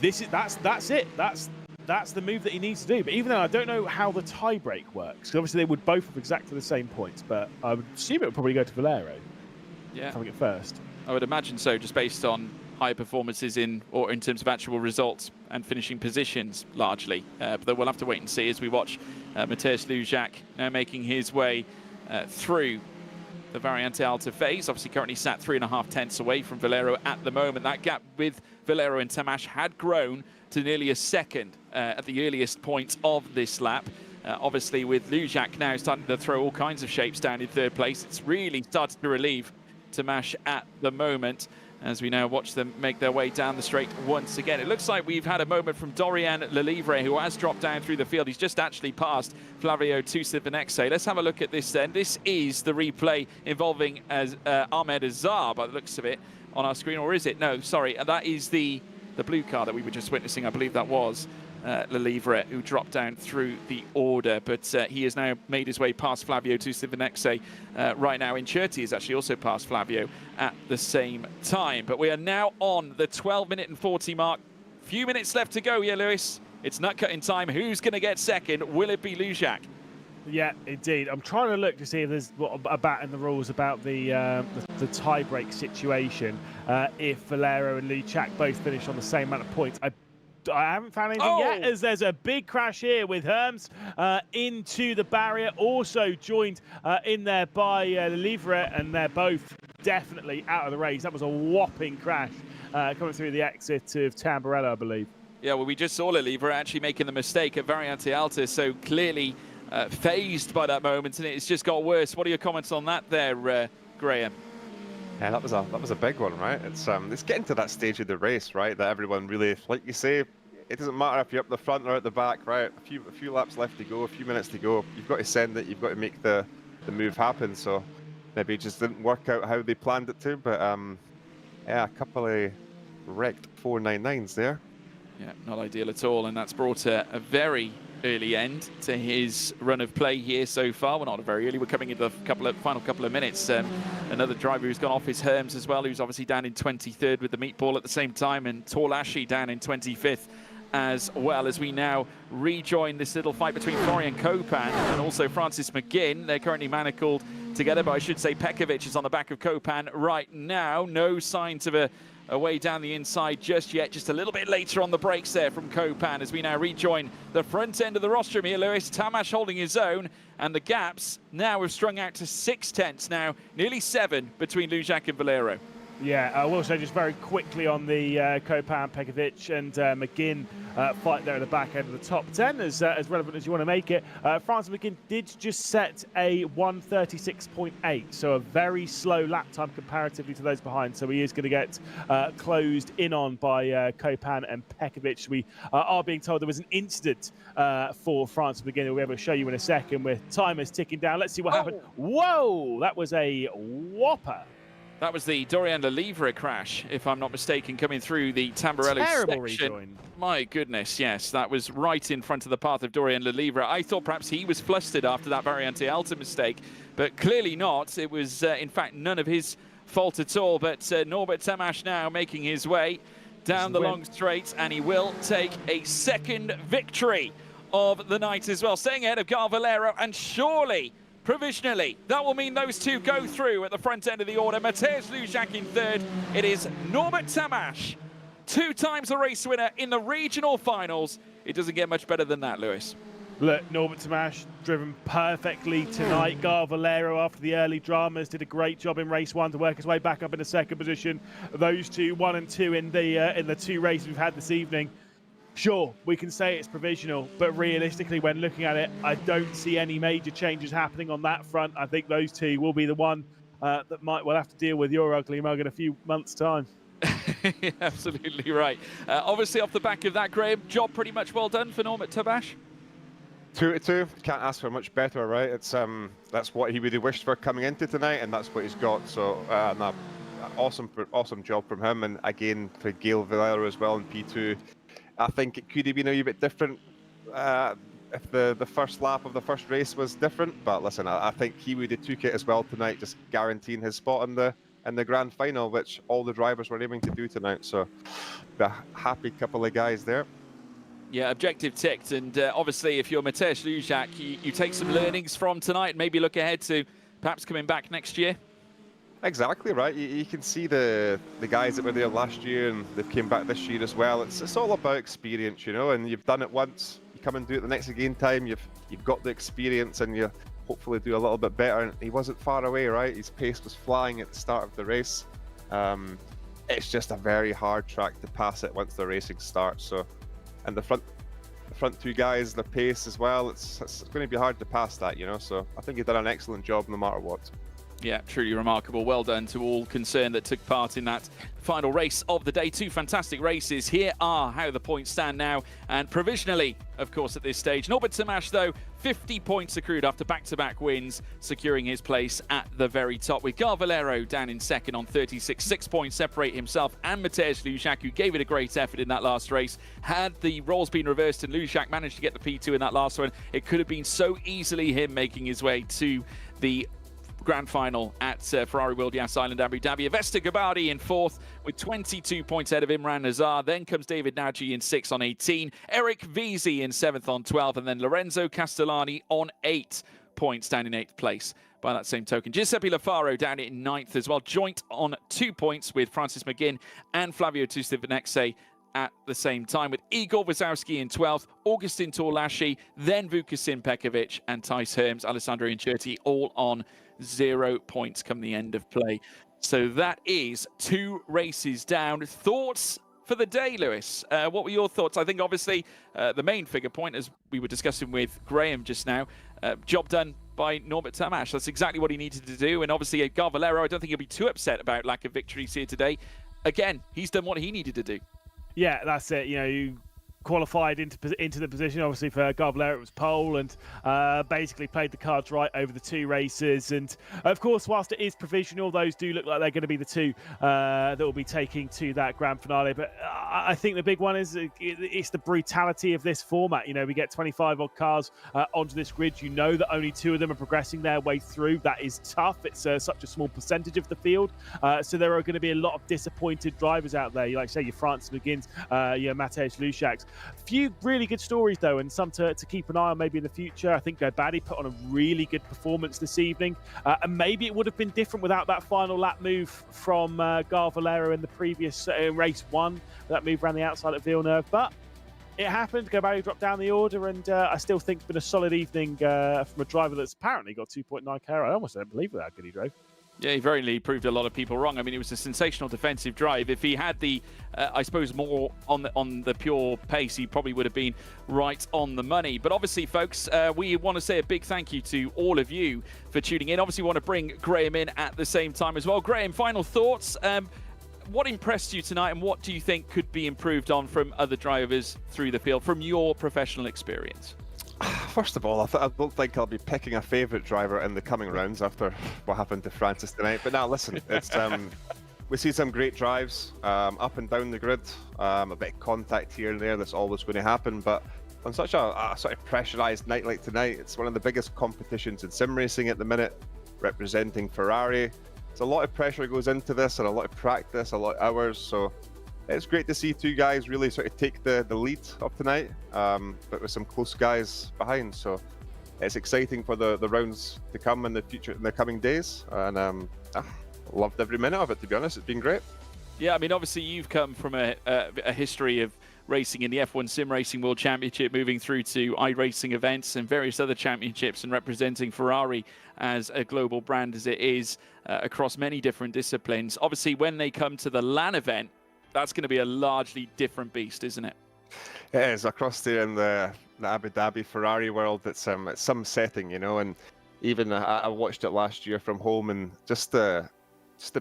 that's it. That's the move that he needs to do. But even though I don't know how the tie-break works, obviously they would both have exactly the same points, but I would assume it would probably go to Valero. Yeah, coming at first. I would imagine so, just based on high performances in terms of actual results and finishing positions, largely. But we'll have to wait and see as we watch Mateusz Luchak now making his way through the Variante Alta phase. Obviously currently sat 3.5 tenths away from Valero at the moment. That gap with Valero and Tamash had grown to nearly a second at the earliest point of this lap. Obviously with Lujac now starting to throw all kinds of shapes down in third place, it's really started to relieve Tamash at the moment, as we now watch them make their way down the straight once again. It looks like we've had a moment from Dorian Lelivre, who has dropped down through the field. He's just actually passed Flavio Tusivanexe. Let's have a look at this then. This is the replay involving Ahmed Azar, by the looks of it, on our screen. Or is it? No, sorry. That is the blue car that we were just witnessing. I believe that was Lelivre, who dropped down through the order, but he has now made his way past Flavio Tusivanexe. Right now, Incerti is actually also past Flavio at the same time. But we are now on the 12-minute and 40 mark. Few minutes left to go here, Lewis. It's nut cutting time. Who's going to get second? Will it be Lujac? Yeah, indeed. I'm trying to look to see if there's a bat in the rules about the tie-break situation. If Valero and Lujac both finish on the same amount of points. I haven't found anything yet, as there's a big crash here with Herms into the barrier, also joined in there by Lelivre, and they're both definitely out of the race. That was a whopping crash coming through the exit of Tamburello, I believe. Yeah, well, we just saw Lelivre actually making the mistake at Variante Alta, so clearly phased by that moment, and it's just got worse. What are your comments on that there, Graham? Yeah, that was a big one, right? It's getting to that stage of the race, right? That everyone really, like you say, it doesn't matter if you're up the front or at the back, right? A few laps left to go, a few minutes to go. You've got to send it. You've got to make the move happen. So maybe it just didn't work out how they planned it to. But yeah, a couple of wrecked 499s there. Yeah, not ideal at all, and that's brought a very early end to his run of play here so far. Well, not very early. We're coming into the final couple of minutes. Another driver who's gone off is Herms as well, who's obviously down in 23rd with the meatball at the same time, and Torlashi down in 25th as well, as we now rejoin this little fight between Florian Copan and also Francis McGinn. They're currently manacled together, but I should say Pekovic is on the back of Copan right now. No signs of a way down the inside just yet. Just a little bit later on the brakes there from Copan, as we now rejoin the front end of the rostrum here. Lewis, Tamash holding his own, and the gaps now have strung out to 6 tenths now, nearly 7 between Lujac and Valero. Yeah, I will say just very quickly on the Copan, Pekovic and McGinn fight there at the back end of the top 10, as relevant as you want to make it. Francis McGinn did just set a 1:36.8, so a very slow lap time comparatively to those behind. So he is going to get closed in on by Copan and Pekovic. We are being told there was an incident for Francis McGinn, we'll be able to show you in a second, with time is ticking down. Let's see what happened. Whoa, that was a whopper. That was the Dorian Lelivre crash, if I'm not mistaken, coming through the Tamburello Terrible section. rejoin. My goodness, yes, that was right in front of the path of Dorian Lelivre. I thought perhaps he was flustered after that Variante Alta mistake, but clearly not. It was, in fact, none of his fault at all. But Norbert Tamash now making his way down the long straight, and he will take a second victory of the night as well, staying ahead of Gal Valero, and surely, provisionally, that will mean those two go through at the front end of the order. Mateusz Lujac in third. It is Norbert Tamash, 2 times the race winner in the regional finals. It doesn't get much better than that, Lewis. Look, Norbert Tamash driven perfectly tonight. Gal Valero, after the early dramas, did a great job in race 1 to work his way back up into second position. Those two, 1 and 2 in the 2 races we've had this evening. Sure, we can say it's provisional, but realistically, when looking at it, I don't see any major changes happening on that front. I think those two will be the one that we'll have to deal with your ugly mug in a few months' time. Absolutely right. Obviously, off the back of that, Graham, job pretty much well done for Norbert Tamash. 2-2, can't ask for much better, right? It's that's what he would have wished for coming into tonight, and that's what he's got. So, no, awesome job from him, and again for Gail Valero as well in P2. I think it could have been a wee bit different if the first lap of the first race was different. But listen, I think he would have took it as well tonight, just guaranteeing his spot in the grand final, which all the drivers were aiming to do tonight. So, a happy couple of guys there. Yeah, objective ticked, and obviously, if you're Mateusz Lujac, you take some learnings from tonight, and maybe look ahead to perhaps coming back next year. Exactly right. You can see the guys that were there last year and they've came back this year as well. It's all about experience, you know. And you've done it once, you come and do it the next again time. You've got the experience, and you're hopefully do a little bit better. And he wasn't far away, right? His pace was flying at the start of the race. It's just a very hard track to pass it once the racing starts. So, and the front two guys, their pace as well, it's going to be hard to pass that, you know. So I think he did an excellent job no matter what. Yeah, truly remarkable. Well done to all concerned that took part in that final race of the day. Two fantastic races. Here are how the points stand now, and provisionally, of course, at this stage. Norbert Tamash, though, 50 points accrued after back-to-back wins, securing his place at the very top, with Valero down in second on 36. 6 points separate himself and Mateusz Luszak, who gave it a great effort in that last race. Had the roles been reversed and Luszak managed to get the P2 in that last one, it could have been so easily him making his way to the grand final at Ferrari World Yas Island Abu Dhabi. Avesta Gabadi in fourth with 22 points ahead of Imran Nazar. Then comes David Nagy in 6 on 18. Eric Vizi in 7th on 12. And then Lorenzo Castellani on 8 points, down in 8th place. By that same token, Giuseppe Lafaro down in 9th as well, joint on 2 points with Francis McGinn and Flavio Tustivanexe at the same time, with Igor Wazowski in 12th, Augustin Torlashi, then Vukasin Pekovic and Tice Herms, Alessandro Incerti, all on 0 points come the end of play. So that is 2 races down. Thoughts for the day, Lewis? What were your thoughts? I think obviously the main figure point, as we were discussing with Graham just now, job done by Norbert Tamash. That's exactly what he needed to do. And obviously Valero, I don't think he'll be too upset about lack of victories here today. Again, he's done what he needed to do. Yeah, that's it. You know, you qualified into the position. Obviously for Valero it was pole, and basically played the cards right over the 2 races. And of course, whilst it is provisional, those do look like they're going to be the 2 that will be taking to that grand finale. But I think the big one is it's the brutality of this format. You know, we get 25 odd cars onto this grid. You know that only 2 of them are progressing their way through. That is tough. It's such a small percentage of the field. So there are going to be a lot of disappointed drivers out there. Like say your Francis McGinns, your Mateusz Luszaks. Few really good stories though, and some to keep an eye on maybe in the future. I think Baddy put on a really good performance this evening, and maybe it would have been different without that final lap move from Valero in the previous race 1. That move around the outside at Villeneuve, but it happened. Gabari dropped down the order, and I still think it's been a solid evening from a driver that's apparently got 2.9k. I almost don't believe how good he drove. Yeah, he very nearly proved a lot of people wrong. I mean, it was a sensational defensive drive. If he had the, I suppose, more on the pure pace, he probably would have been right on the money. But obviously, folks, we want to say a big thank you to all of you for tuning in. Obviously, we want to bring Graham in at the same time as well. Graham, final thoughts. What impressed you tonight, and what do you think could be improved on from other drivers through the field, from your professional experience? First of all, I don't think I'll be picking a favourite driver in the coming rounds after what happened to Francis tonight. But now, listen, it's we see some great drives up and down the grid, a bit of contact here and there. That's always going to happen. But on such a sort of pressurised night like tonight, it's one of the biggest competitions in sim racing at the minute, representing Ferrari. It's a lot of pressure goes into this, and a lot of practice, a lot of hours. So it's great to see 2 guys really sort of take the lead of tonight, but with some close guys behind. So it's exciting for the rounds to come in the future, in the coming days. And loved every minute of it, to be honest. It's been great. Yeah, I mean, obviously you've come from a history of racing in the F1 Sim Racing World Championship, moving through to iRacing events and various other championships, and representing Ferrari as a global brand as it is across many different disciplines. Obviously, when they come to the LAN event, that's going to be a largely different beast, isn't it? It is. Across there in the Abu Dhabi Ferrari world, it's some setting, you know. And even I watched it last year from home, and just the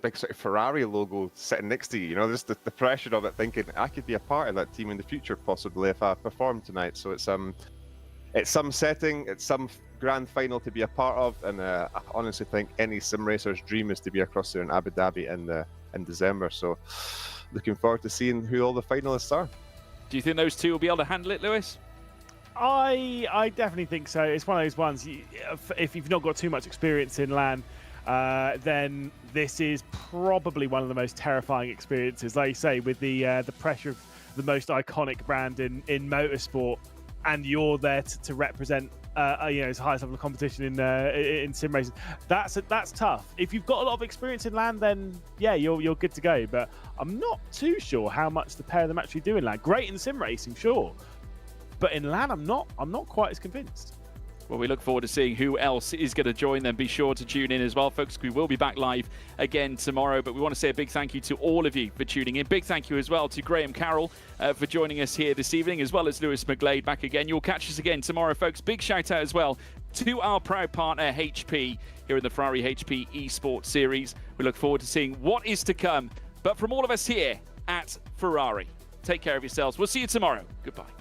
big sort of Ferrari logo sitting next to you, you know, just the pressure of it, thinking I could be a part of that team in the future possibly if I perform tonight. So it's some setting, it's some grand final to be a part of, and I honestly think any sim racer's dream is to be across there in Abu Dhabi in December. So looking forward to seeing who all the finalists are. Do you think those 2 will be able to handle it, Lewis? I definitely think so. It's one of those ones, if you've not got too much experience in LAN, then this is probably one of the most terrifying experiences. Like you say, with the pressure of the most iconic brand in motorsport, and you're there to represent it's the highest level of competition in sim racing. That's tough. If you've got a lot of experience in LAN, then yeah, you're good to go. But I'm not too sure how much the pair of them actually do in LAN. Great in sim racing, sure, but in LAN, I'm not quite as convinced. Well, we look forward to seeing who else is going to join them. Be sure to tune in as well, folks. We will be back live again tomorrow, but we want to say a big thank you to all of you for tuning in. Big thank you as well to Graham Carroll for joining us here this evening, as well as Lewis McGlade back again. You'll catch us again tomorrow, folks. Big shout out as well to our proud partner, HP, here in the Ferrari HP Esports Series. We look forward to seeing what is to come. But from all of us here at Ferrari, take care of yourselves. We'll see you tomorrow. Goodbye.